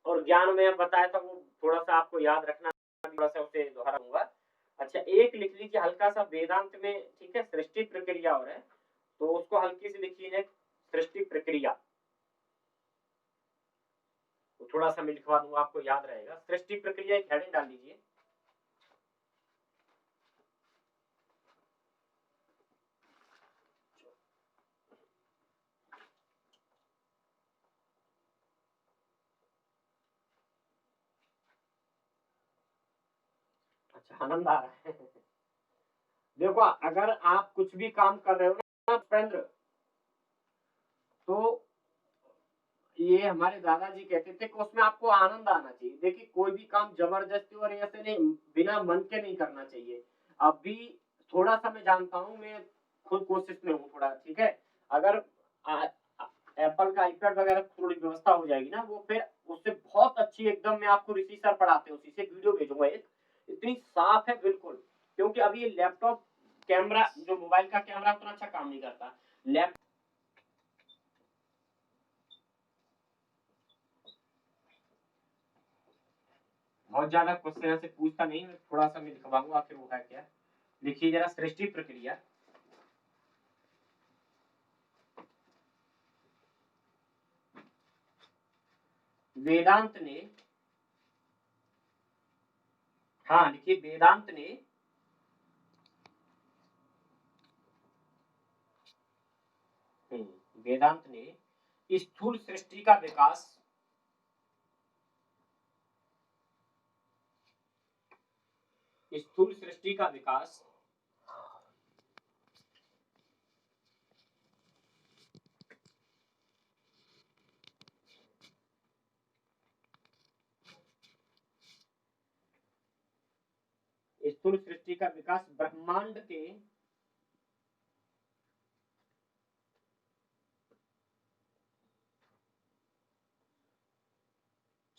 और ज्ञान में बताया था, वो थोड़ा सा आपको याद रखना, थोड़ा सा उसे दोहराऊंगा। अच्छा, एक लिख लीजिए हल्का सा वेदांत में। ठीक है, सृष्टि प्रक्रिया और है, तो उसको हल्की सी लिखिए, सृष्टि प्रक्रिया। तो थोड़ा सा मैं लिखवा दूंगा, आपको याद रहेगा। सृष्टि प्रक्रिया एक हेडिंग डाल दीजिए। अच्छा, आनंद आ रहा है। देखो, अगर आप कुछ भी काम कर रहे हो ना उपेंद्र, तो ये हमारे दादाजी कहते थे कि उसमें आपको आनंद आना चाहिए। देखिए, कोई भी काम जबरदस्ती और ऐसे नहीं, बिना मन के नहीं करना चाहिए। अभी थोड़ा सा मैं जानता हूँ, मैं खुद कोशिश में हूँ थोड़ा। ठीक है, अगर एप्पल का आईपैड वगैरह थोड़ी व्यवस्था हो जाएगी ना, वो फिर उससे बहुत अच्छी एकदम, मैं आपको ऋषि सर पढ़ाते हैं, उसी से वीडियो भेजूंगा एक, इतनी साफ है बिल्कुल। क्योंकि अभी ये लैपटॉप कैमरा, जो मोबाइल का कैमरा, उतना अच्छा काम नहीं करता। लैप बहुत ज्यादा क्वेश्चन से पूछता नहीं, मैं थोड़ा सा मैं लिखवाऊंगा, आखिर वो है क्या। लिखिए जरा, सृष्टि प्रक्रिया। वेदांत ने, हाँ लिखिए, वेदांत ने वेदांत ने स्थूल सृष्टि का विकास, स्थूल सृष्टि का विकास स्थूल सृष्टि का विकास ब्रह्मांड के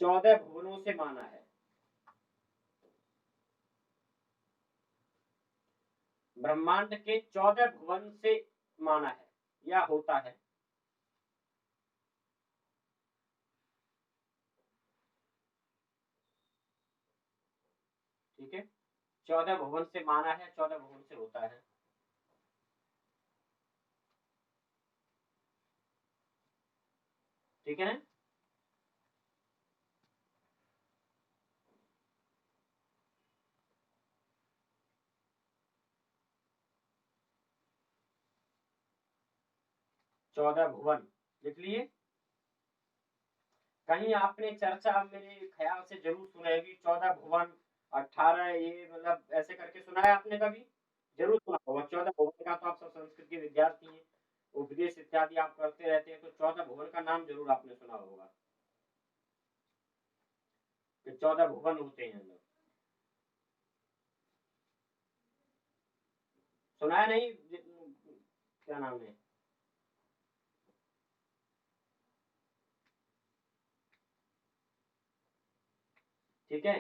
14 भुवनों से माना है। ब्रह्मांड के 14 भुवन से माना है या होता है। ठीक है, 14 भुवन से माना है, 14 भुवन से होता है। ठीक है, 14 भुवन लिख लिए। कहीं आपने चर्चा मेरे ख्याल से जरूर सुनी होगी, 14 भुवन 18 ये मतलब ऐसे करके सुना है आपने कभी? जरूर सुना होगा। 14 भुवन का तो आप सब संस्कृत के विद्यार्थी हैं, उपदेश इत्यादि आप करते रहते हैं, तो 14 भुवन का नाम जरूर आपने सुना होगा कि 14 भुवन होते हैं लोग। सुना है नहीं? क्या नाम है? ठीक है,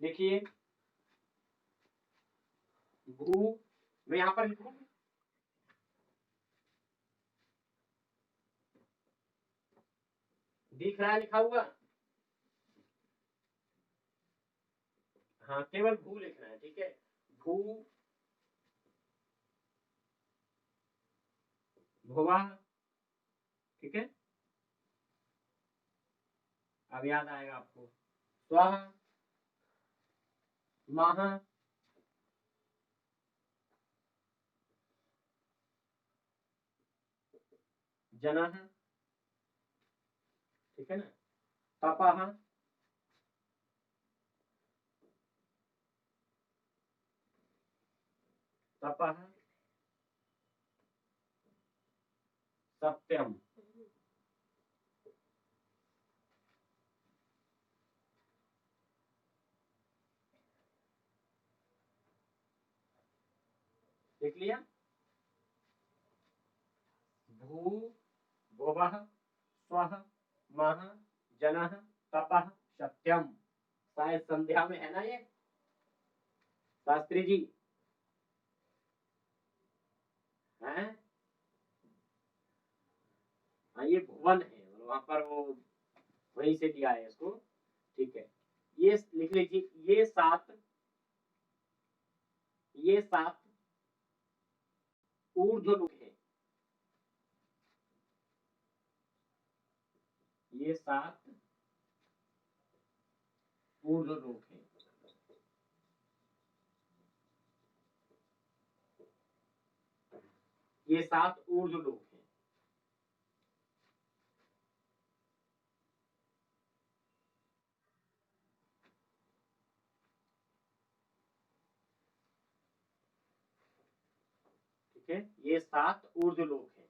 देखिए भू, मैं यहाँ पर लिखूं, दिख रहा है लिखा हुआ? हाँ, केवल भू लिखना है, ठीक है। भू, भुवा, ठीक है, अब याद आएगा आपको। स्वाहा, माहा, जनः, ठीक है ना, तपः, तपः, सत्यम, देख लिया। भू, भुवः, स्वः, महः, जनः, तपः, सत्यम। शायद संध्या में है ना ये शास्त्री जी? हैं? हाँ, ये भुवन है, वहां पर वो वहीं से लिया है इसको, ठीक है। ये लिख लीजिए, ये सात ऊर्ध्वलोक है, ये सात ऊर्ध्वलोक है। ये सात ऊर्ध्वलोक है। ठीक है, ये सात ऊर्ध्वलोक है।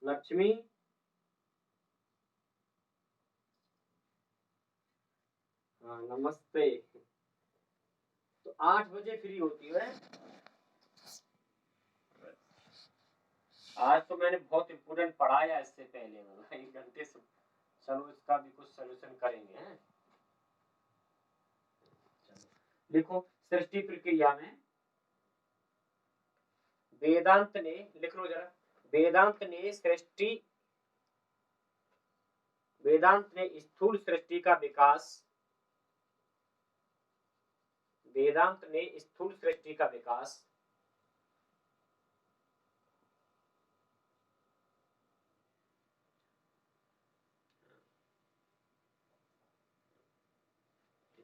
लक्ष्मी, हाँ नमस्ते। तो 8 बजे फ्री होती है। आज तो मैंने बहुत इम्पोर्टेंट पढ़ाया इससे पहले, मतलब 1 घंटे से। चलो इसका भी कुछ सोल्यूशन करेंगे, हैं? देखो, सृष्टि प्रक्रिया में वेदांत ने, लिख लो जरा, वेदांत ने सृष्टि, वेदांत ने स्थूल सृष्टि का विकास, वेदांत ने स्थूल सृष्टि का विकास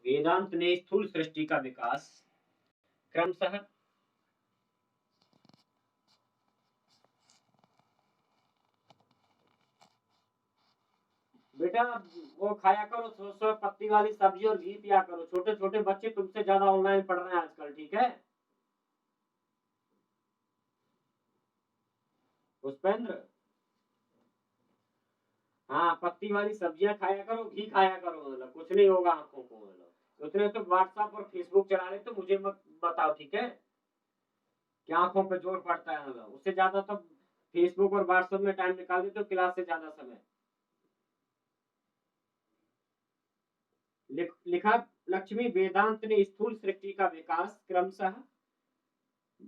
वेदांत ने स्थूल सृष्टि का विकास क्रमशः बेटा वो खाया करो, सो पत्ती वाली सब्जी और घी पिया करो। छोटे छोटे बच्चे तुमसे ज्यादा ऑनलाइन पढ़ रहे हैं आजकल, ठीक है पुष्पेंद्र? हाँ, पत्ती वाली सब्जियां खाया करो, घी खाया करो, मतलब कुछ नहीं होगा आंखों को। मतलब उतने तो व्हाट्सएप और फेसबुक चला रहे तो मुझे मत बताओ, ठीक है? क्या आंखों पे जोर पड़ता है, मतलब उससे ज्यादा तो फेसबुक और व्हाट्सएप में टाइम निकाल देते हो क्लास से ज्यादा समय। लिखा, लक्ष्मी, वेदांत ने स्थूल सृष्टि का विकास क्रमशः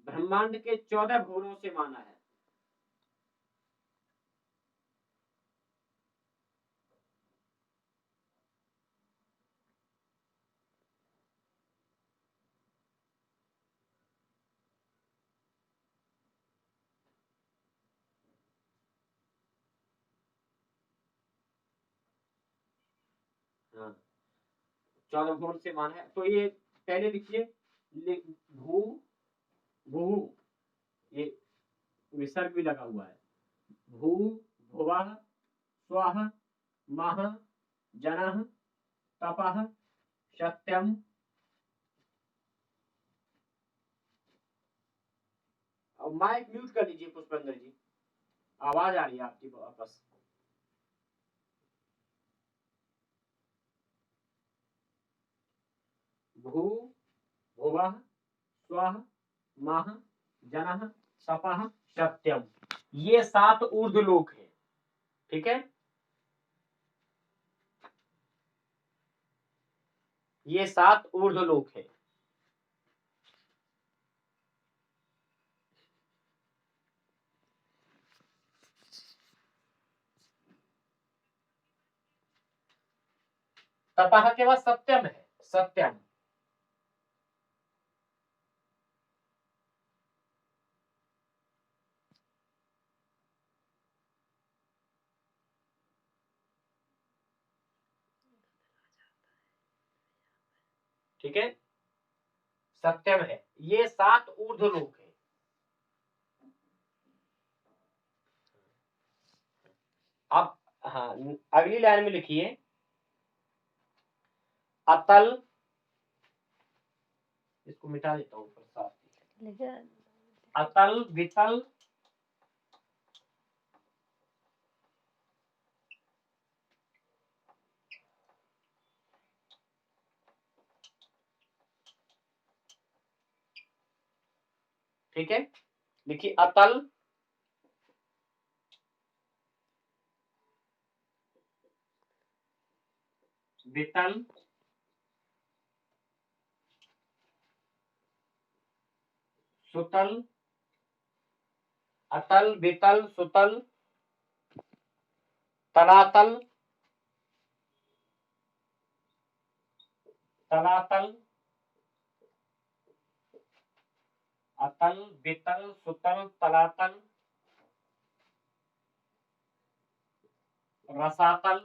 ब्रह्मांड के 14 भुवनों से माना है। हाँ, 14 भुवन से माना है, तो ये पहले लिखिए, भू, भू, ये विसर्ग भी लगा हुआ है। भू भुवः स्वः मः जनः तपः सत्यम। अब माइक म्यूट कर लीजिए पुष्पेंद्र जी, आवाज आ रही है आपकी वापस। भू भुवः स्वः मः जनः तपः सत्यम, ये 7 ऊर्ध्वलोक है। ठीक है, ये 7 ऊर्ध्वलोक है। तपः के बाद सत्यम है, सत्यम। ठीक है, सत्यम है, ये 7 ऊर्ध्वलोक है। अब हाँ, अगली लाइन में लिखिए अतल, इसको मिटा देता हूँ अतल वितल ठीक है, लिखिए अतल वितल सुतल, अतल वितल सुतल तलातल, तलातल अतल वितल सुतल तलातल रसातल,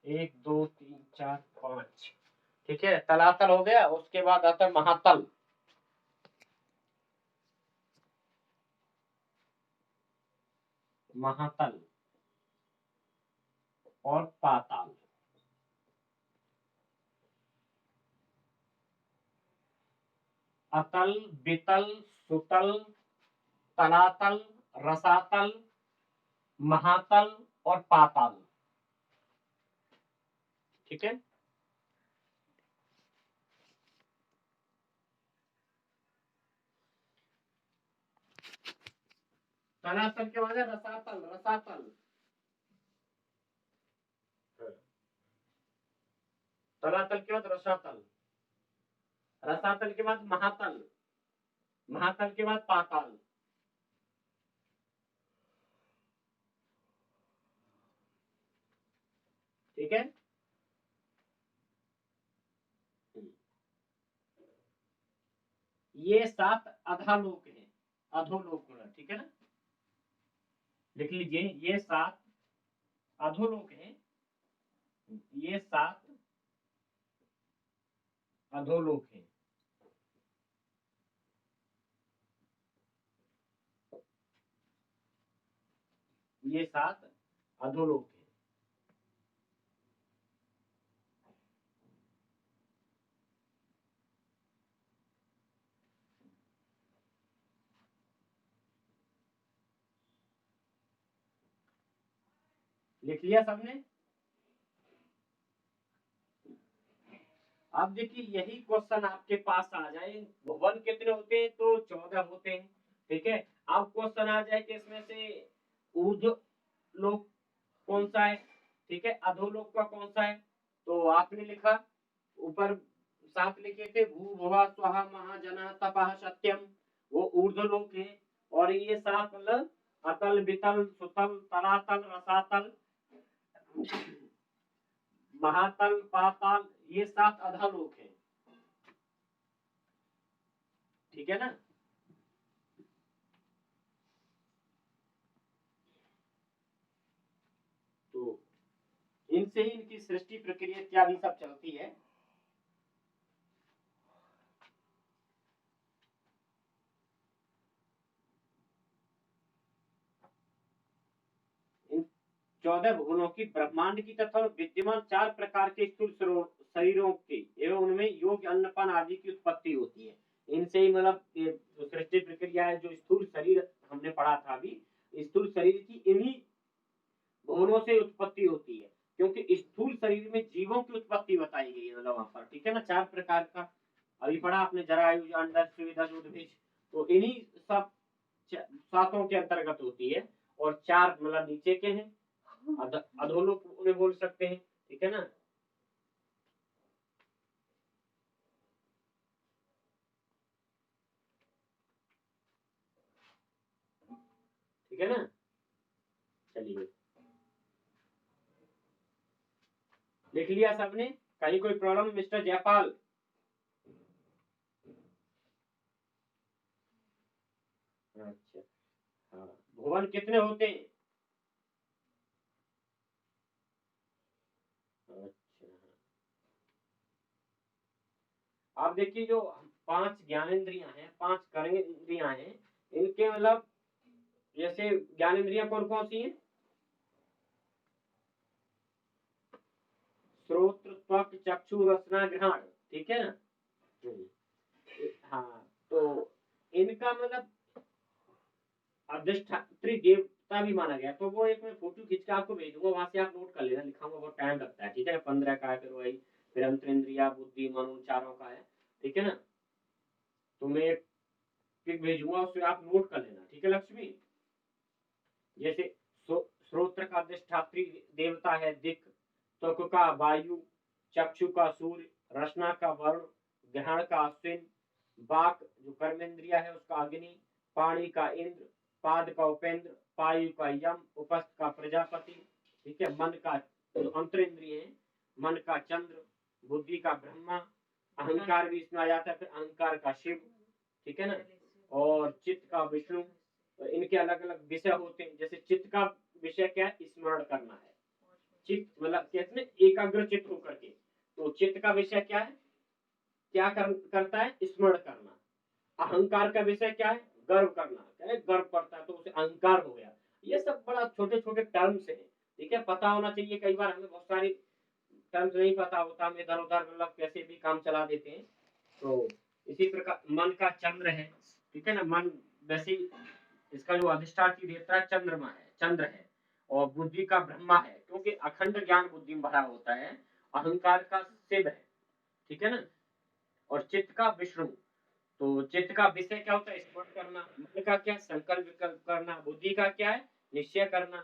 1 2 3 4 5। ठीक है, तलातल हो गया। उसके बाद आता है महातल, महातल और पाताल। अतल वितल सुतल तलातल रसातल महातल और पाताल। ठीक है, तलातल के बाद रसातल, रसातल तलातल के बाद रसातल, रसातल के बाद महातल, महातल के बाद पाताल। ठीक है, ये 7 अधालोक है, अधोलोक। ठीक है ना, लिख लीजिए ये 7 अधोलोक है, ये 7 अधोलोक है। ये 7 अधोलोक है। लिख लिया सबने? अब देखिए यही क्वेश्चन आपके पास आ जाए, भुवन कितने होते हैं तो 14 होते हैं। ठीक है, अब क्वेश्चन आ जाए कि इसमें से ऊर्ध्व लोक कौन सा है, ठीक है, अधोलोक का कौन सा है। तो आपने लिखा ऊपर 7 लिखे थे, भू भुवा स्वहा महा जना तपः सत्यम, वो ऊर्ध्वलोक है। और ये 7 मतलब अतल वितल सुतल तलातल रसातल महातल पाताल, ये 7 अधोलोक है। ठीक है ना, तो इनसे ही इनकी सृष्टि प्रक्रिया इत्यादि सब चलती है। 14 भुवनों की, ब्रह्मांड की तथा विद्यमान 4 प्रकार के स्थूल शरीरों की एवं उनमें योग्य अन्नपान आदि की उत्पत्ति होती है। इनसे ही मतलब ये जो सृष्टि प्रक्रिया है, जो स्थूल शरीर हमने पढ़ा था अभी, स्थूल शरीर की इन्हीं भुवनों से उत्पत्ति होती है, क्योंकि स्थूल शरीर में जीवों की उत्पत्ति बताई गई है मतलब वहां पर, ठीक है ना। 4 प्रकार का अभी पढ़ा आपने, जरायु, अंडज, स्वेदज, उद्भिज, तो इन्हीं सब सातों के अंतर्गत होती है। और 4 मतलब नीचे के हैं, अधोलोक उन्हें बोल सकते हैं, ठीक है ना। ठीक है ना, चलिए लिख लिया सबने, कहीं कोई प्रॉब्लम मिस्टर जयपाल? अच्छा, हाँ, भुवन कितने होते हैं? अच्छा, आप देखिए जो 5 ज्ञानेंद्रियां हैं, 5 कर्मेंद्रियां हैं, इनके मतलब जैसे ज्ञानेंद्रियां कौन कौन सी हैं? श्रोत्र, त्वक, चक्षु, रसना, घ्राण, ठीक है ना। हाँ, तो इनका मतलब अधिष्ठात्री देवता भी माना गया। तो वो एक मैं फोटो खींच के आपको भेज दूंगा, वहां से आप नोट कर लेना, लिखाऊंगा, बहुत टाइम लगता है, ठीक है। 15 का है, फिर वही फिर अंतरिंद्रिया, बुद्धि, मन, उन चारों का है, ठीक है ना। तो मैं एक पिक भेजूंगा, उससे आप नोट कर लेना, ठीक है लक्ष्मी। जैसे श्रोत्र का अधिष्ठात्री देवता है दिक्, त्वक का वायु, चक्षु का सूर्य, रसना का वरुण, ग्रहण का अश्विन, वाक जो कर्मेंद्रिया है उसका अग्नि, पाणी का इंद्र, पाद का उपेंद्र, पायु का यम, उपस्थ का प्रजापति, ठीक है। मन का जो अंतरेंद्रिय है, मन का चंद्र, बुद्धि का ब्रह्मा, अहंकार भी इसमें आ जाता है, फिर अहंकार का शिव, ठीक है ना। और चित्त का विष्णु। तो इनके अलग अलग विषय होते हैं। जैसे चित्त का विषय क्या है? स्मरण करना है। चित्त मतलब कहते हैं एकाग्र चित्त होकर के, तो चित्त का विषय क्या है? क्या करता है? स्मरण करना। अहंकार का विषय क्या है? गर्व करना। क्या है? गर्व करता है, तो उसे अहंकार हो गया। ये सब बड़ा छोटे छोटे टर्म्स है, ठीक है, पता होना चाहिए। कई बार हमें बहुत सारी टर्म्स नहीं पता होता, हम इधर उधर मतलब कैसे भी काम चला देते हैं। तो इसी प्रकार मन का चंद्र है, ठीक है ना। मन वैसे इसका जो अधिष्ठात्री देवता है चंद्रमा है, चंद्र है। और बुद्धि का ब्रह्मा है, क्योंकि अखंड ज्ञान बुद्धि में भरा होता है। अहंकार का शिव है, ठीक है ना। और चित्त का विष्णु। तो चित्त का विषय क्या होता है? स्मरण करना। मन का क्या? संकल्प विकल्प करना। बुद्धि का क्या है? निश्चय करना।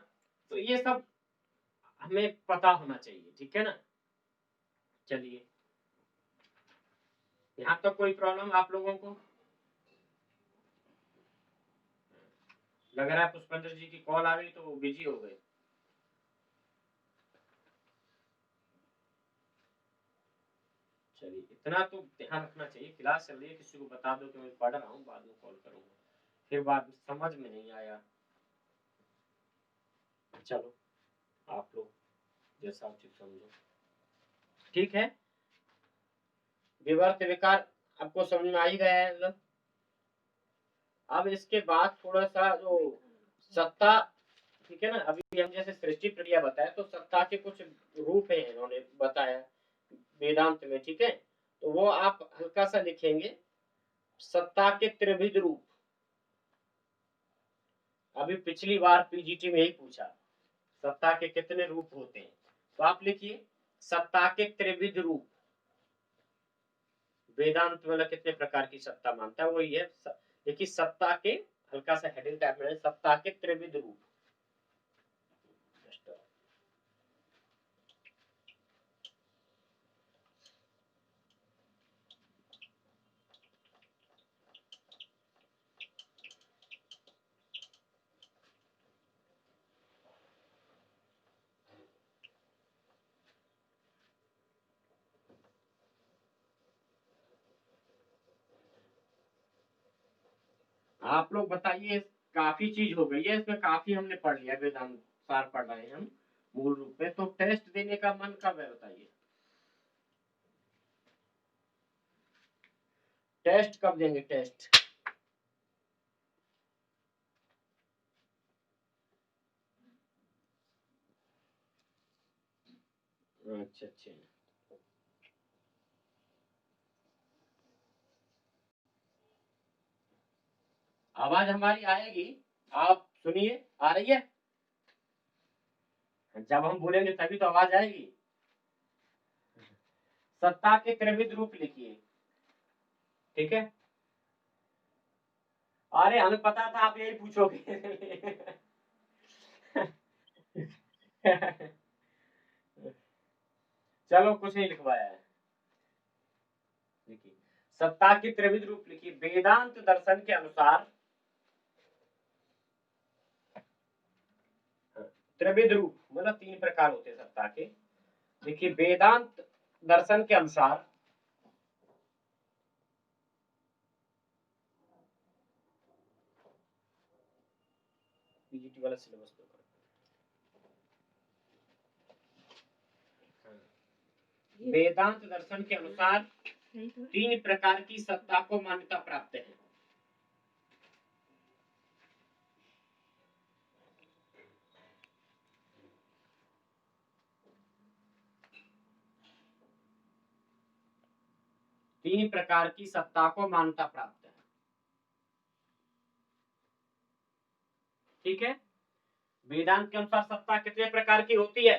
तो ये सब हमें पता होना चाहिए, ठीक है ना। चलिए, यहाँ तक कोई प्रॉब्लम आप लोगों को? लग रहा है पुष्पेंद्र जी की कॉल आ गई तो वो बिजी हो गए। चलिए, इतना तो ध्यान रखना चाहिए, क्लास चल रही है, किसी को बता दो कि मैं पढ़ रहा हूँ, बाद में कॉल करूंगा, फिर बाद में समझ में नहीं आया। चलो, आप लोग जैसा उचित समझो, ठीक है। विवर्त विकार आपको समझ में आ ही गया है मतलब। अब इसके बाद थोड़ा सा जो सत्ता, ठीक है ना, अभी हम जैसे सृष्टि प्रक्रिया बताया, तो सत्ता के कुछ रूप है इन्होंने बताया वेदांत में, ठीक है। तो वो आप हल्का सा लिखेंगे, सत्ता के त्रिविध रूप। अभी पिछली बार पीजीटी में ही पूछा, सत्ता के कितने रूप होते हैं, तो आप लिखिए सत्ता के त्रिविध रूप। वेदांत मतलब कितने प्रकार की सत्ता मानता है, वही है। देखिए सत्ता के, हल्का सा हेडिंग टाइप में, सत्ता के त्रिविध रूप। आप लोग बताइए, काफी चीज हो गई है इसमें, काफी हमने पढ़ लिया, वेदांत सार पढ़ रहे हैं हम मूल रूप में। तो टेस्ट देने का मन कब है बताइए? टेस्ट कब देंगे? टेस्ट अच्छा अच्छा, आवाज हमारी आएगी, आप सुनिए, आ रही है? जब हम बोलेंगे तभी तो आवाज आएगी। सत्ता के त्रैविध रूप लिखिए, ठीक है। अरे हमें पता था आप यही पूछोगे। चलो कुछ नहीं लिखवाया है, लिखिए सत्ता के त्रैविध रूप लिखिए। वेदांत दर्शन के अनुसार त्रिविध रूप मतलब 3 प्रकार होते हैं सत्ता के। देखिए वेदांत दर्शन के अनुसार पीजीटी वाला सिलेबस तो वेदांत दर्शन के अनुसार 3 प्रकार की सत्ता को मान्यता प्राप्त है। तीन प्रकार की सत्ता को मान्यता प्राप्त है, ठीक है। वेदांत के अनुसार सत्ता कितने प्रकार की होती है?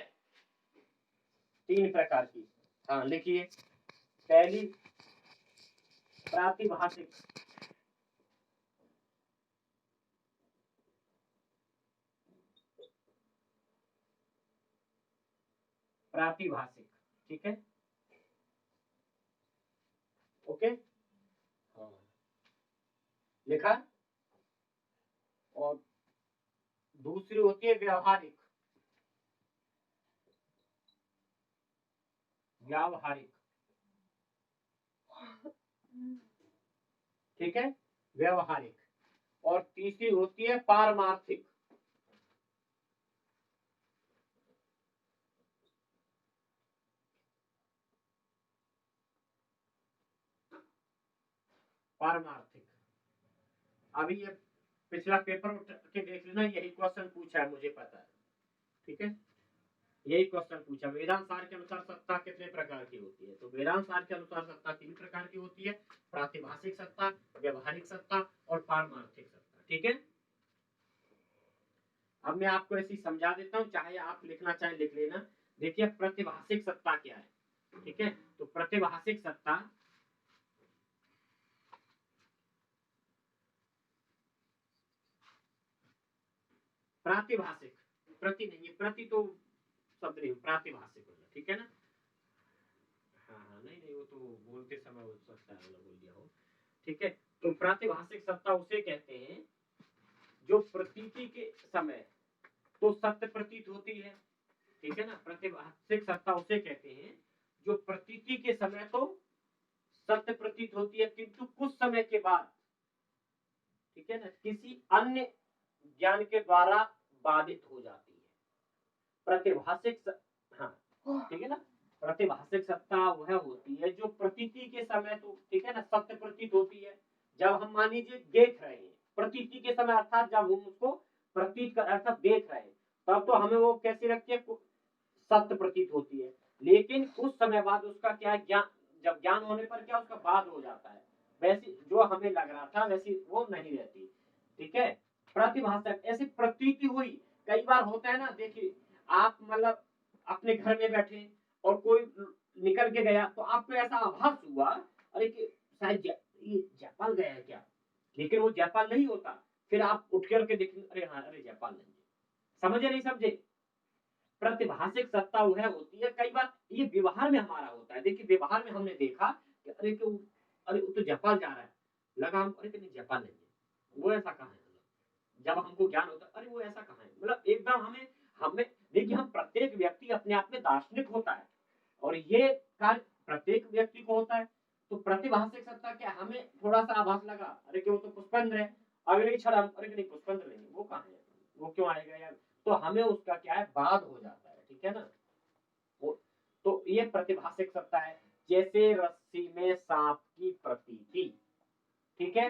3 प्रकार की। हाँ लिखिए, पहली प्रातिभाषिक, प्रातिभाषिक, ठीक है, ओके। हाँ लिखा। और दूसरी होती है व्यवहारिक, व्यावहारिक, ठीक है, व्यवहारिक। और तीसरी होती है पारमार्थिक, पारमार्थिक। अभी ये पिछला पेपर उठ के देख लेना, यही क्वेश्चन पूछा है, मुझे पता है, ठीक है। यही क्वेश्चन पूछा, वेदांत सार के अनुसार सत्ता कितने प्रकार की होती है? तो वेदांत सार के अनुसार सत्ता 3 प्रकार की होती है, प्रातिभाषिक सत्ता, व्यवहारिक सत्ता और पारमार्थिक सत्ता, ठीक है। अब मैं आपको ऐसी समझा देता हूँ, चाहे आप लिखना चाहे लिख लेना। देखिए प्रतिभाषिक सत्ता क्या है, ठीक है। तो प्रतिभाषिक सत्ता प्रातिभाषिक, प्रति नहीं, प्रति तो शब्द नहीं, प्रातिभाषिक होगा, ठीक है ना। हाँ हाँ, नहीं नहीं, वो तो बोलते समय हो सकता है बोल दिया हो, ठीक है। तो प्रातिभाषिक सत्ता उसे कहते हैं जो प्रतीति के समय तो सत्य प्रतीत होती है, ठीक है ना। प्रतिभाषिक सत्ता उसे कहते हैं जो प्रतीति के समय तो सत्य प्रतीत होती है, किंतु कुछ समय के बाद, ठीक है ना, किसी अन्य ज्ञान के द्वारा बाधित हो जाती है। प्रतिभाषिक हाँ ठीक है ना। प्रतिभाषिक सत्ता वह होती है जो प्रतीति के समय तो, ठीक है ना, सत्य प्रतीत होती है। जब हम मान लीजिए देख रहे हैं प्रतीति के समय, अर्थात जब हम उसको प्रतीत कर अर्थात देख रहे हैं, तब तो हमें वो कैसी लगती है, सत्य प्रतीत होती है। लेकिन कुछ समय बाद उसका क्या ज्ञान, जब ज्ञान होने पर क्या उसका बाद हो जाता है, वैसी जो हमें लग रहा था वैसी वो नहीं रहती, ठीक है। प्रतिभाषक ऐसी प्रतीति हुई, कई बार होता है ना, देखिए आप मतलब अपने घर में बैठे और कोई निकल के गया तो आपको ऐसा आभास हुआ, अरे कि शायद ये जापान गया है क्या, लेकिन वो जापान नहीं होता। फिर आप उठ करके देखेंगे, अरे हाँ अरे जापान नहीं है। समझे नहीं समझे? प्रतिभाषिक सत्ता वह होती है, कई बार ये व्यवहार में हमारा होता है। देखिए व्यवहार में हमने देखा कि अरे क्यों, अरे वो तो जापान जा रहा है, लगा हमको अरे नहीं जापान नहीं है, वो ऐसा कहाँ है। जब हमको ज्ञान होता है अरे वो ऐसा कहाँ है, मतलब एकदम हमें हमें देखिए हम प्रत्येक व्यक्ति अपने आप में दार्शनिक होता है और ये कार्य प्रत्येक व्यक्ति को होता है। तो प्रतिभाषिक सत्ता क्या, हमें थोड़ा सा आभास लगा अरे कि वो तो पुष्पेंद्र है, अगले क्षण अरे नहीं पुष्पेंद्र नहीं, वो कहाँ है, वो क्यों आएगा यार, तो हमें उसका क्या है बाद हो जाता है, ठीक है ना। वो तो ये प्रतिभाषिक सत्ता है। जैसे रस्सी में सांप की प्रतीति, ठीक है,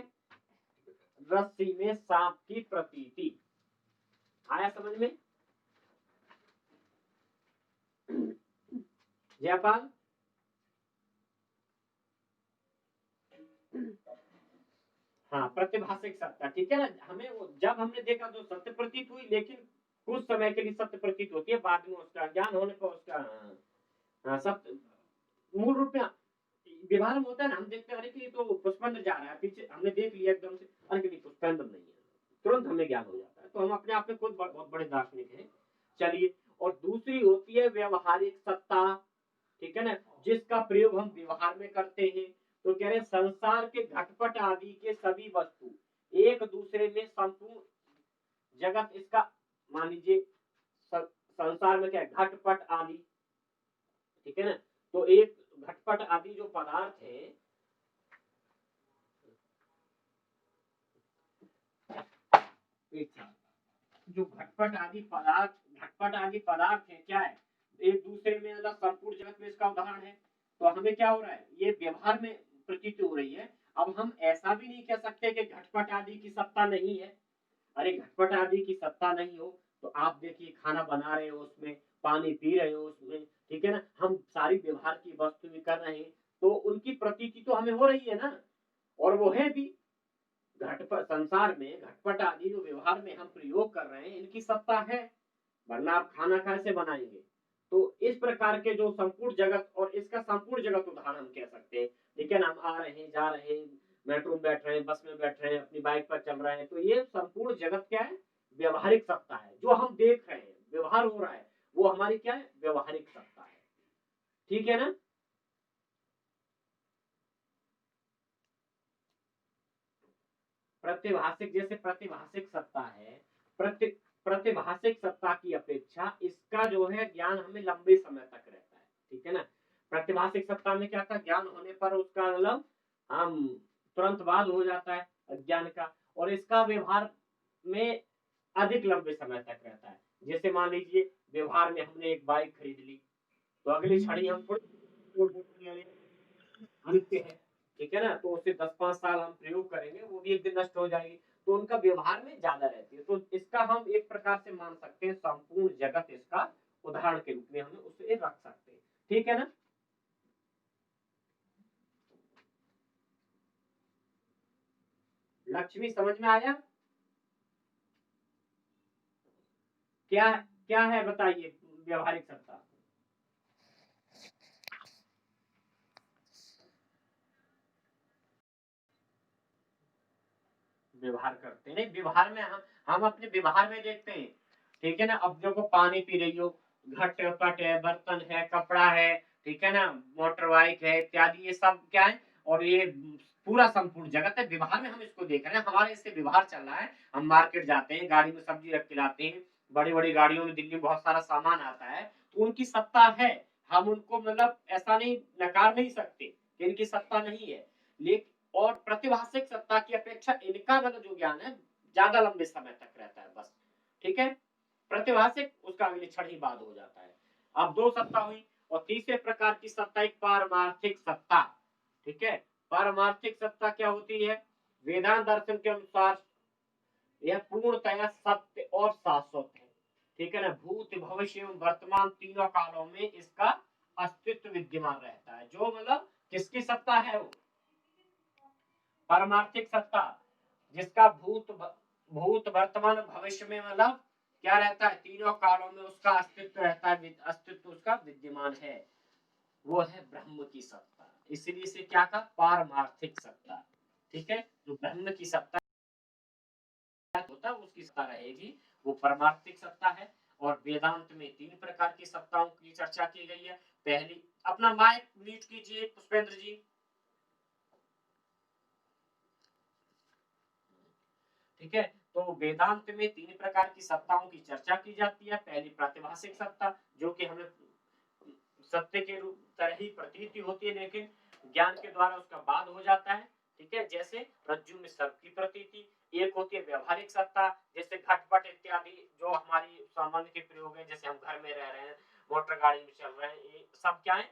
रस्सी में सांप की प्रतीति, आया समझ में? जयपाल, हाँ प्रतिभाषिक सत्ता, ठीक है ना। हमें जब हमने देखा तो सत्य प्रतीत हुई, लेकिन कुछ समय के लिए सत्य प्रतीत होती है, बाद में उसका ज्ञान होने पर उसका सत्य मूल रूप में व्यवहार में होता है ना। हम देखते हैं अरे कि ये तो पुष्पेंद्र जा रहा है पीछे, हमने देख लिया एकदम से, अरे कि नहीं पुष्पेंद्र नहीं है, तुरंत हमें ज्ञान हो जाता है। तो हम अपने आप में खुद बहुत बड़े दार्शनिक हैं। चलिए, और दूसरी होती है व्यवहारिक सत्ता, ठीक है ना, जिसका प्रयोग हम व्यवहार में करते हैं। तो कह रहे संसार के घटपट आदि के सभी वस्तु एक दूसरे में संपूर्ण जगत इसका, मान लीजिए संसार में क्या है, घटपट आदि, ठीक है ना। तो एक घटपट आदि जो पदार्थ है, जो घटपट आदि पदार्थ है क्या है, एक दूसरे में मतलब संपूर्ण जगत में इसका उदाहरण है। तो हमें क्या हो रहा है, ये व्यवहार में प्रतीत हो रही है। अब हम ऐसा भी नहीं कह सकते कि घटपट आदि की सत्ता नहीं है। अरे घटपट आदि की सत्ता नहीं हो तो आप देखिए खाना बना रहे हो उसमें, पानी पी रहे हो उसमें, ठीक है ना, हम सारी व्यवहार की वस्तु भी कर रहे हैं, तो उनकी प्रतीति तो हमें हो रही है ना, और वो है भी। घटपट संसार में घटपट आदि जो व्यवहार में हम प्रयोग कर रहे हैं, इनकी सत्ता है, वरना आप खाना कैसे बनाएंगे। तो इस प्रकार के जो संपूर्ण जगत, और इसका संपूर्ण जगत उदाहरण हम कह सकते हैं। लेकिन हम आ रहे हैं, जा रहे हैं, मेट्रो में बैठ रहे हैं, बस में बैठ रहे हैं, अपनी बाइक पर चल रहे हैं, तो ये संपूर्ण जगत क्या है, व्यवहारिक सत्ता है। जो हम देख रहे हैं, व्यवहार हो रहा है, वो हमारी क्या है, व्यवहारिक सत्ता है, ठीक है ना। प्रतिभाषिक, जैसे प्रतिभाषिक सत्ता है, प्रतिभाषिक सत्ता की अपेक्षा इसका जो है ज्ञान हमें लंबे समय तक रहता है, ठीक है ना। प्रतिभाषिक सत्ता में क्या था, ज्ञान होने पर उसका मतलब हम तुरंत बाद हो जाता है अज्ञान का, और इसका व्यवहार में अधिक लंबे समय तक रहता है। जैसे मान लीजिए व्यवहार में हमने एक बाइक खरीद ली, तो अगली छड़ी हम थोड़ी नित्य है, ठीक है ना, तो उसे 10-5 साल हम प्रयोग करेंगे, वो भी एक दिन नष्ट हो जाएगी। तो उनका व्यवहार में ज्यादा रहती है। तो इसका हम एक प्रकार से मान सकते हैं संपूर्ण जगत इसका उदाहरण के रूप में हमें उसे रख सकते हैं, ठीक है ना। लक्ष्मी समझ में आया, क्या क्या है बताइए व्यवहारिक सत्ता। व्यवहार करते हैं, व्यवहार में हम अपने व्यवहार में देखते हैं, ठीक है ना। अब देखो पानी पी रही हो, घट पट है, बर्तन है, कपड़ा है, ठीक है ना, मोटर बाइक है इत्यादि, ये सब क्या है, और ये पूरा संपूर्ण जगत है। व्यवहार में हम इसको देख रहे हैं, हमारे इससे व्यवहार चल रहा है। हम मार्केट जाते हैं, गाड़ी में सब्जी रख के लाते हैं, बड़ी बड़ी गाड़ियों में दिल्ली में बहुत सारा सामान आता है, तो उनकी सत्ता है। हम उनको मतलब ऐसा नहीं नकार नहीं सकते कि इनकी सत्ता नहीं है, लेकिन और प्रतिभाषिक सत्ता की अपेक्षा इनका मतलब जो ज्ञान है ज्यादा लंबे समय तक रहता है, बस, ठीक है। प्रतिभाषिक उसका अगले क्षण ही बाद हो जाता है। अब दो सत्ता हुई, और तीसरे प्रकार की सत्ता एक पारमार्थिक सत्ता, ठीक है। पारमार्थिक सत्ता क्या होती है, वेदांत दर्शन के अनुसार यह पूर्णतया सत्य और शाश्वत है, ठीक है ना। भूत भविष्य एवं वर्तमान तीनों कालों में इसका अस्तित्व विद्यमान रहता है। जो मतलब किसकी सत्ता है, वो पारमार्थिक सत्ता, जिसका भूत वर्तमान भविष्य में मतलब क्या रहता है, तीनों कालों में उसका अस्तित्व रहता है, अस्तित्व उसका विद्यमान है, वो है ब्रह्म की सत्ता। इसलिए इसे क्या कहा, पारमार्थिक सत्ता, ठीक है। जो ब्रह्म की सत्ता होता है उसकी सत्ता रहेगी, वो परमार्थिक सत्ता है। और वेदांत में 3 प्रकार की सत्ताओं की चर्चा की गई है। पहली, अपना माइक म्यूट कीजिए पुष्पेंद्र जी, ठीक है। तो वेदांत में 3 प्रकार की सत्ताओं की चर्चा की जाती है। पहली प्रतिभाषिक सत्ता, जो कि हमें सत्य के रूप तरह ही प्रतीति होती है, लेकिन ज्ञान के द्वारा उसका बाद हो जाता है, ठीक है। जैसे रज्जु में सर्प की प्रतीति। एक होती है व्यवहारिक सत्ता, जैसे घटपट इत्यादि जो हमारी सामान्य के प्रयोग है, जैसे हम घर में रह रहे हैं, मोटर गाड़ी में चल रहे हैं, ये सब क्या है,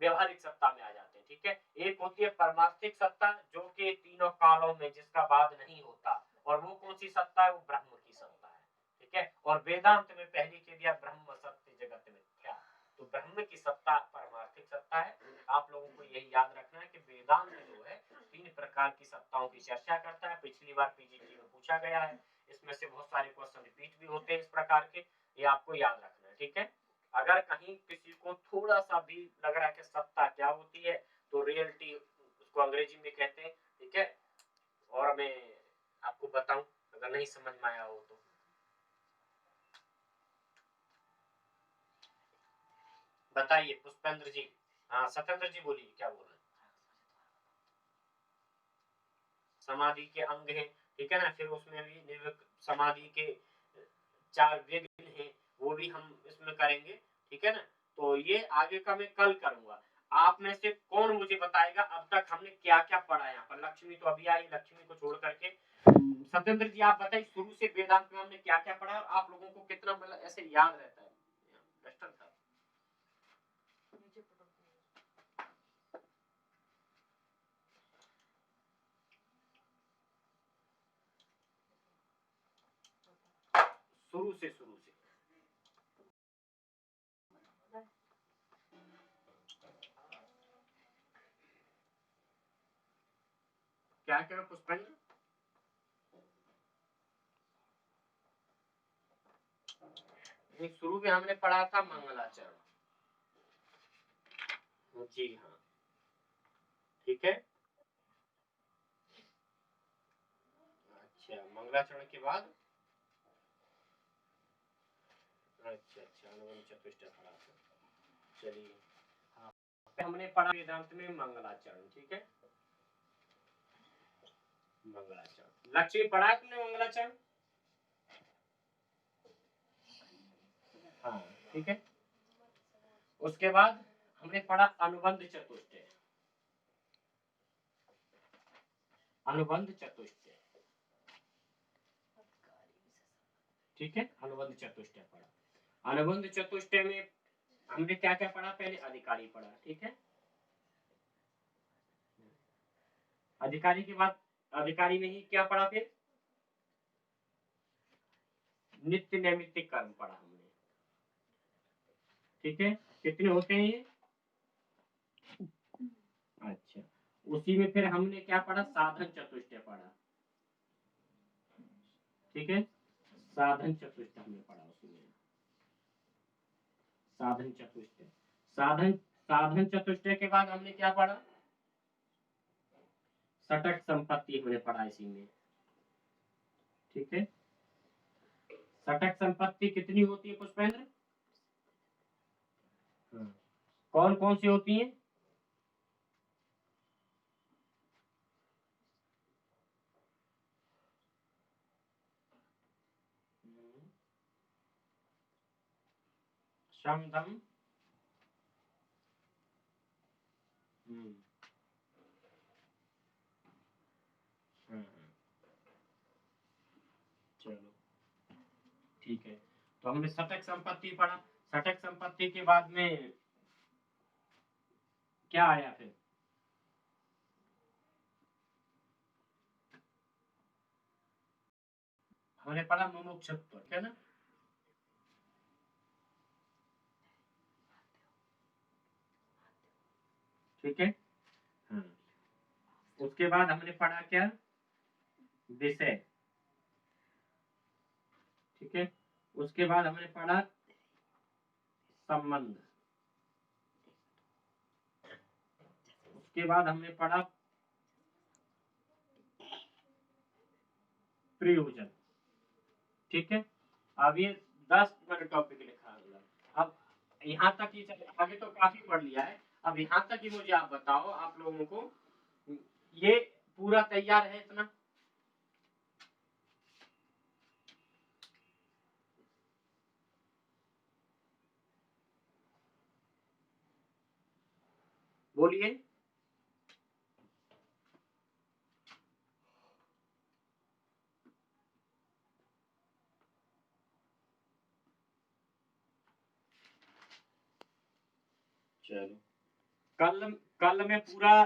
व्यवहारिक सत्ता में आ जाते हैं, ठीक है। एक होती है परमार्थिक सत्ता, जो कि तीनों कालों में जिसका बाद नहीं होता, और वो कौन सी सत्ता है, वो ब्रह्म की सत्ता है, ठीक है। और वेदांत में पहली कह दिया ब्रह्म सत्य जगत मिथ्या, तो ब्रह्म की सत्ता पारमार्थिक सत्ता है। आप लोगों को यही याद रखना है कि वेदांत जो है 3 प्रकार की सत्ताओं की चर्चा करता है। पिछली बार पीजीटी में पूछा गया है, इसमें से बहुत सारे क्वेश्चन रिपीट भी होते हैं इस प्रकार के, ये आपको याद रखना है, ठीक है। अगर कहीं किसी को थोड़ा सा भी लग रहा है कि सत्ता क्या होती है, तो रियलिटी उसको अंग्रेजी में कहते हैं, ठीक है। और मैं आपको बताऊं अगर नहीं समझ में आया हो तो। बताइए पुष्पेंद्र जी। हाँ सत्येंद्र जी बोलिए, क्या बोल रहे हैं। समाधि के अंग हैं, ठीक है ना। फिर उसमें भी निर्विक समाधि के 4 विघ्न हैं, वो भी हम इसमें करेंगे, ठीक है ना। तो ये आगे का मैं कल करूंगा। आप में से कौन मुझे बताएगा अब तक हमने क्या क्या पढ़ा है यहाँ पर। लक्ष्मी तो अभी आई, लक्ष्मी को छोड़ करके सत्येंद्र जी आप बताइए शुरू से वेदांत में हमने क्या क्या पढ़ा और आप लोगों को कितना मतलब ऐसे याद रहता है। प्रश्न था। शुरू से क्या क्या पुष्पेंद्र। शुरू में हमने पढ़ा था मंगलाचरण। जी हाँ, ठीक है। अच्छा मंगलाचरण के बाद अच्छा अनुबंध चतुष्टय पढ़ा था। चलिए हाँ, हमने पढ़ा वेदांत में मंगलाचरण, ठीक है। मंगलाचरण लक्ष्मी पढ़ा तुमने मंगलाचरण। हाँ ठीक है। उसके बाद हमने पढ़ा अनुबंध चतुष्टय। अनुबंध चतुष्टय, ठीक है। अनुबंध चतुष्टय पढ़ा। अनुबंध चतुष्टय में हमने क्या क्या पढ़ा, पहले अधिकारी पढ़ा, ठीक है। अधिकारी के बाद अधिकारी में ही क्या पढ़ा, फिर नित्य नैमित्तिक कर्म पढ़ा हमने, ठीक है। कितने होते हैं ये। अच्छा उसी में फिर हमने क्या पढ़ा, साधन चतुष्टय पढ़ा, ठीक है। साधन चतुष्टय हमने पढ़ा उसी में। साधन चतुष्टय, साधन चतुष्टय के बाद हमने क्या पढ़ा, षटक संपत्ति हमने पढ़ा इसी में, ठीक है। षटक संपत्ति कितनी होती है पुष्पेंद्र। कौन कौन सी होती है। शम दम चलो ठीक है। तो हमने षटक संपत्ति पढ़ा। षटक संपत्ति के बाद में क्या आया फिर, हमने पढ़ा मुमुक्षुत्व, ठीक है ना। ठीक है हाँ। उसके बाद हमने पढ़ा क्या, विषय, ठीक है। उसके बाद हमने पढ़ा संबंध, उसके बाद हमने पढ़ा प्रयोजन, ठीक है। अब ये 10 मैंने टॉपिक लिखा है। अब यहाँ तक ही चले, आगे तो काफी पढ़ लिया है। अब यहाँ तक ही मुझे आप बताओ, आप लोगों को ये पूरा तैयार है इतना। बोलिए। चलो कल में पूरा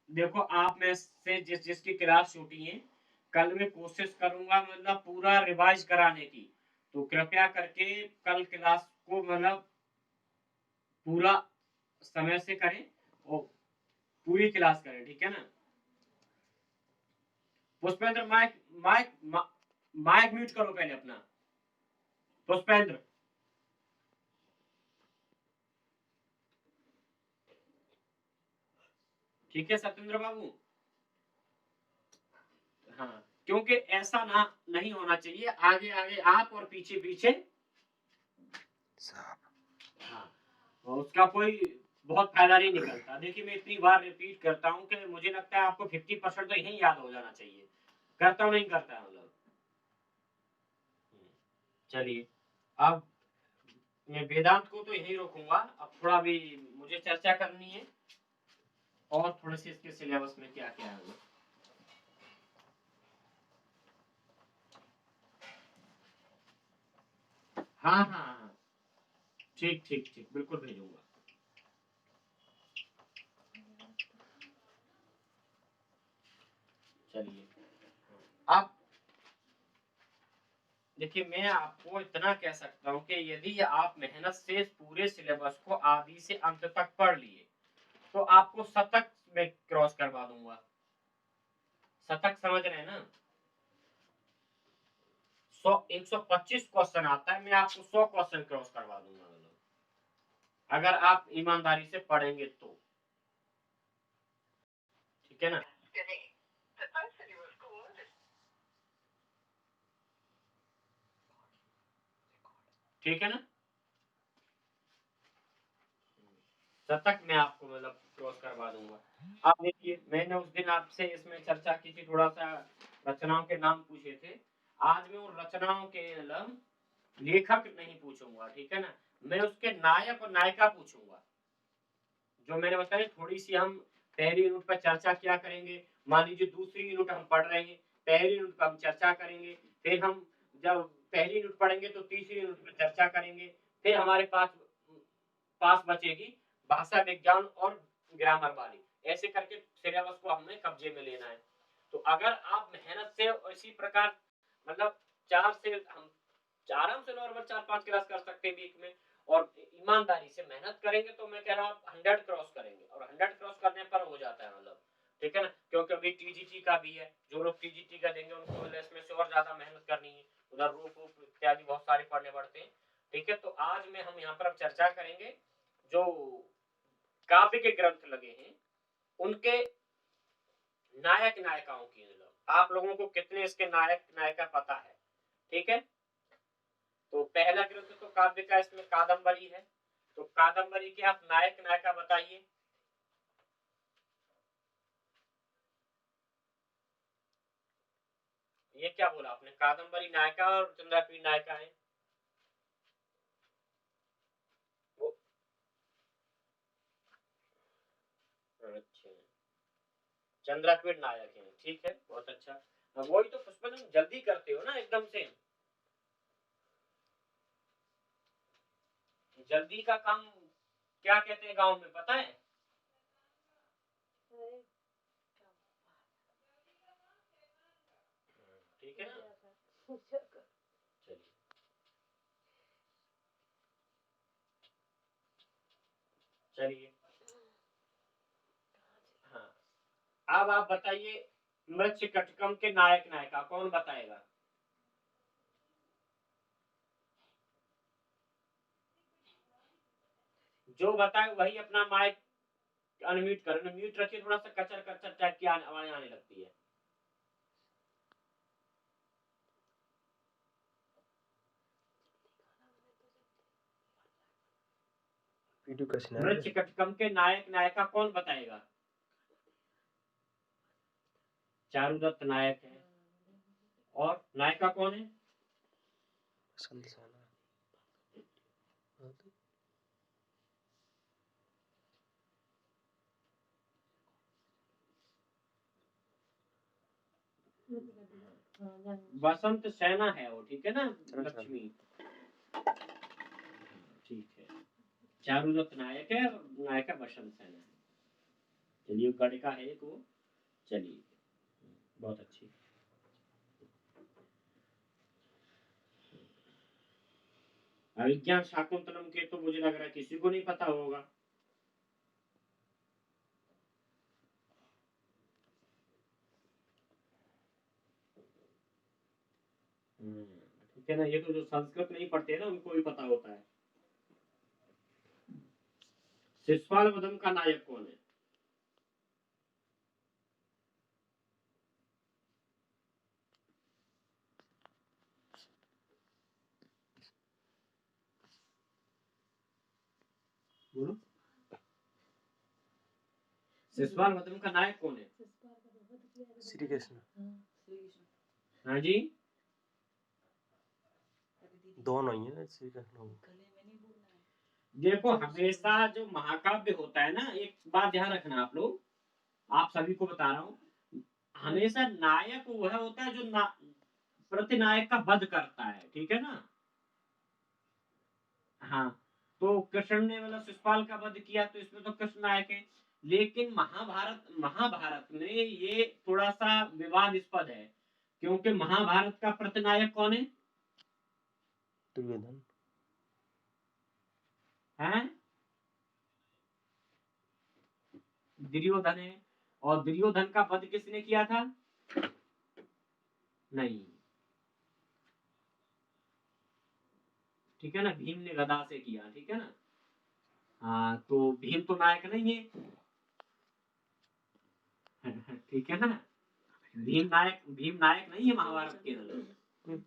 देखो, आप में से जिसकी क्लास छूटी है, कल मैं कोशिश करूंगा मतलब पूरा रिवाइज कराने की। तो कृपया करके कल क्लास को मतलब पूरा समय से करें और पूरी क्लास करें, ठीक है ना। Pushpendra mike mike mike mute करो पहले अपना। पुष्पेंद्र, ठीक है सत्येंद्र बाबू। हाँ, क्योंकि ऐसा ना नहीं होना चाहिए, आगे आगे आप और पीछे पीछे हाँ, और उसका कोई बहुत फायदा नहीं निकलता। देखिए मैं इतनी बार रिपीट करता हूँ कि मुझे लगता है आपको 50% तो यही याद हो जाना चाहिए, करता नहीं करता है मतलब। चलिए, अब मैं वेदांत को तो यही रोकूंगा, अब थोड़ा भी मुझे चर्चा करनी है और थोड़े से इसके सिलेबस में क्या क्या है। हाँ हाँ हाँ, ठीक ठीक ठीक, बिल्कुल भेजूंगा। चलिए, अब देखिए मैं आपको इतना कह सकता हूँ कि यदि आप मेहनत से पूरे सिलेबस को आदि से अंत तक पढ़ लिए तो आपको शतक में क्रॉस करवा दूंगा। शतक समझ रहे हैं ना, 125 क्वेश्चन आता है, मैं आपको 100 क्वेश्चन क्रॉस करवा दूंगा अगर आप ईमानदारी से पढ़ेंगे तो, ठीक है ना। ठीक है ना, शतक मैं आपको मतलब क्रॉस करवा दूंगा। आप देखिए मैंने उस दिन आपसे इसमें चर्चा की थी, थोड़ा सा रचनाओं के नाम पूछे थे। आज मैं उन रचनाओं के लेखक नहीं पूछूंगा, ठीक है ना, मैं उसके नायक और नायिका पूछूंगा। जो मैंने बताया थोड़ी सी हम पहली यूनिट पर चर्चा किया करेंगे, मान लीजिए दूसरी यूनिट हम पढ़ रहे हैं, पहली यूनिट पर हम चर्चा करेंगे, फिर हम जब पहली यूनिट पढ़ेंगे तो तीसरी यूनिट पर चर्चा करेंगे, फिर हमारे पास पास बचेगी भाषा विज्ञान और ग्रामर वाली। ऐसे करके सिलेबस को हमें कब्जे में लेना है। तो अगर आप मेहनत से इसी प्रकार मतलब चार से हम आराम से नॉर्मल 4-5 क्लास कर सकते हैं वीक में, और ईमानदारी से मेहनत करेंगे तो मैं कह रहा हूँ आप 100 क्रॉस करेंगे, और 100 क्रॉस करने पर हो जाता है मतलब, ठीक है ना। क्योंकि अभी टीजीटी का भी है, जो लोग टीजीटी का देंगे उनको इसमें से और ज्यादा मेहनत करनी है, उधर रूप इत्यादि बहुत सारे पढ़ने पड़ते हैं, ठीक है। तो आज में हम यहाँ पर अब चर्चा करेंगे जो काव्य के ग्रंथ लगे हैं उनके नायक नायिकाओं की। आप लोगों को कितने इसके नायक नायिका पता है, ठीक है। तो पहला ग्रंथ तो काव्य का इसमें कादम्बरी है, तो कादम्बरी के आप नायक नायिका बताइए। ये क्या बोला आपने, कादम्बरी नायिका और चंद्रापीठ नायिका है वो, अच्छा चंद्रापीठ नायक है, ठीक है बहुत अच्छा। वही तो पुष्पन जल्दी करते हो ना एकदम से, जल्दी का काम क्या कहते हैं गांव में पता है। ठीक है ना, चलिए चलिए। हाँ, अब आप बताइए मृच्छकटिकम के नायक नायिका कौन बताएगा। जो बताए वही अपना माइक अनम्यूट करो, म्यूट रखिए, थोड़ा सा कचर कचर टाइप की आवाज आने लगती है। मृच्छकटिकम के नायक नायिका कौन बताएगा। चारुदत्त नायक है, और नायिका कौन है। बसंत सेना है वो, ठीक है ना, लक्ष्मी, ठीक है। चारुदत्त नायक है और नायिका बसंत सेना है। चलिए गणिका है एक वो, चलिए बहुत अच्छी। अभिज्ञान शाकुंतलम के तो मुझे लग रहा है किसी को नहीं पता होगा। ठीक है ना, ये तो जो संस्कृत नहीं पढ़ते हैं ना उनको भी पता होता है। शिशुपाल वधम का नायक कौन है? बोलो। शिशुपाल वधम का नायक कौन है?
श्री कृष्ण।
हाँ जी,
दोनों ही है श्री कृष्ण।
देखो हमेशा जो महाकाव्य होता है ना, एक बात ध्यान रखना आप लोग, आप सभी को बता रहा हूँ, हमेशा नायक वह होता है जो प्रतिनायक का वध करता है, ठीक है ना। हाँ, तो कृष्ण ने मतलब शिशुपाल का वध किया तो इसमें तो कृष्ण नायक है। लेकिन महाभारत महाभारत में ये थोड़ा सा विवादास्पद है, क्योंकि महाभारत का प्रतिनायक कौन है?
दुर्योधन।
हैं? दुर्योधन है। और दुर्योधन का वध किसने किया था? नहीं, ठीक है ना, भीम ने गदा से किया, ठीक है ना। हाँ, तो भीम तो नायक नहीं है। ठीक है ना, भीम नायक नहीं है महाभारत के अंदर।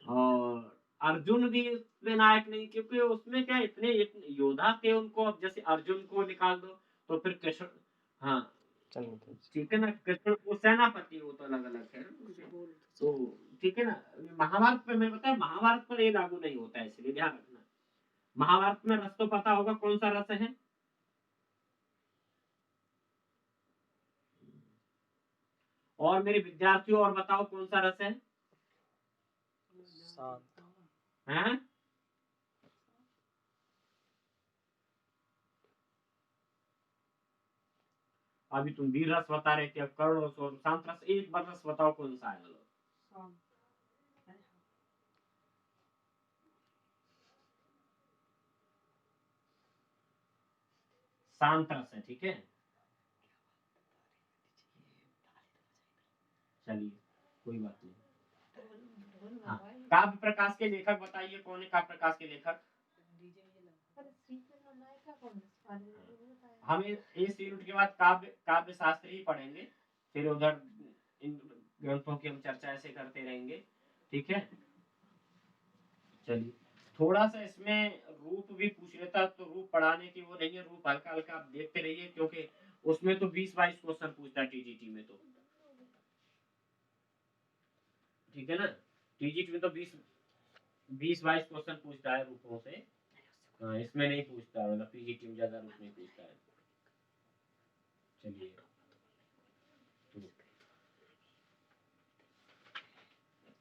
और अर्जुन भी उसमें नायक नहीं, क्योंकि उसमें क्या इतने योद्धा थे, उनको अब जैसे अर्जुन को निकाल दो तो फिर कृष्ण, हाँ ठीक है ना, कृष्ण वो सेनापति, वो तो अलग अलग है। तो ठीक है ना, महाभारत पे मैं बताया, महाभारत पर ये लागू नहीं होता है, इसलिए ध्यान रखना। महाभारत में रस तो पता होगा कौन सा रस है? और मेरे विद्यार्थियों और बताओ कौन सा रस है?
शांत।
हैं? अभी तुम वीर रस बता रहे थे, अब करुण रस और शांत रस, एक बार रस बताओ कौन सा है? शांत रस है, ठीक है। चलिए कोई बात नहीं। हाँ, काव्य प्रकाश के लेखक बताइए, कौन है काव्य प्रकाश के लेखक? हम इस यूनिट के बाद काव्य काव्य शास्त्र ही पढ़ेंगे, फिर उधर इन ग्रंथों की हम चर्चा ऐसे करते रहेंगे, ठीक है। चलिए, थोड़ा सा इसमें रूप भी पूछ लेता, तो रूप पढ़ाने की वो नहीं है, रूप हल्का हल्का आप देखते रहिए, क्योंकि उसमें तो 20-22 क्वेश्चन पूछता है टीजीटी में, तो ठीक है ना, टीजीटी में तो 20-22 क्वेश्चन पूछता है रूपों से। हाँ, इसमें नहीं पूछता, मतलब पीजीटी में ज्यादा रूप नहीं पूछता है। चलिए,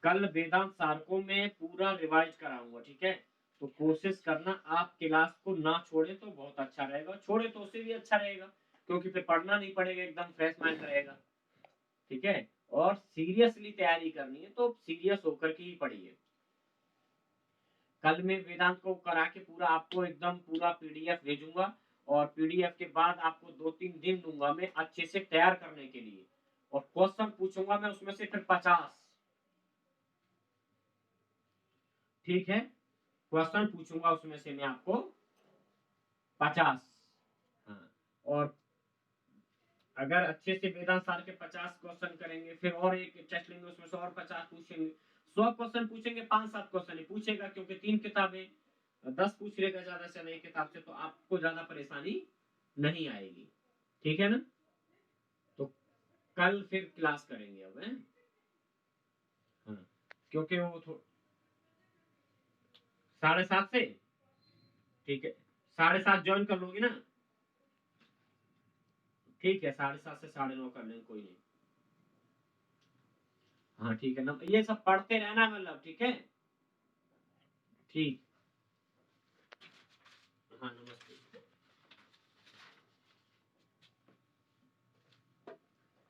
कल वेदांत सारकों में पूरा रिवाइज कराऊंगा, ठीक है। तो कोशिश करना आप क्लास को ना छोड़े तो बहुत अच्छा रहेगा, छोड़े तो उससे भी अच्छा रहेगा, क्योंकि फिर पढ़ना नहीं पड़ेगा, एकदम फ्रेश माइंड रहेगा, ठीक है। और सीरियसली तैयारी करनी है तो सीरियस होकर के ही पढ़िए। कल मैं वेदांत को करा के पूरा आपको एकदम पूरा पीडीएफ भेजूंगा, और पीडीएफ के बाद आपको 2-3 दिन दूंगा मैं अच्छे से तैयार करने के लिए, और क्वेश्चन पूछूंगा मैं उसमें से फिर 50, ठीक है। क्वेश्चन पूछूंगा उसमें से मैं आपको 50। हाँ, और अगर अच्छे से वेदांत सार के 50 क्वेश्चन करेंगे, फिर और एक टेस्ट लेंगे, उसमें से और 50 पूछेंगे, 100 क्वेश्चन पूछेंगे, 5-7 क्वेश्चन ही पूछेगा, क्योंकि 3 किताबें, 10 पूछ लेगा ज्यादा से नई किताब से, तो आपको ज्यादा परेशानी नहीं आएगी, ठीक है ना। तो कल फिर क्लास करेंगे अब, है। हाँ, क्योंकि वो 7:30 से, ठीक है, 7:30 ज्वाइन कर लोगे ना? ठीक है, 7:30 से 9:30 कर लेंगे, कोई नहीं। हाँ ठीक है ना, ये सब पढ़ते रहना, मतलब ठीक है, ठीक।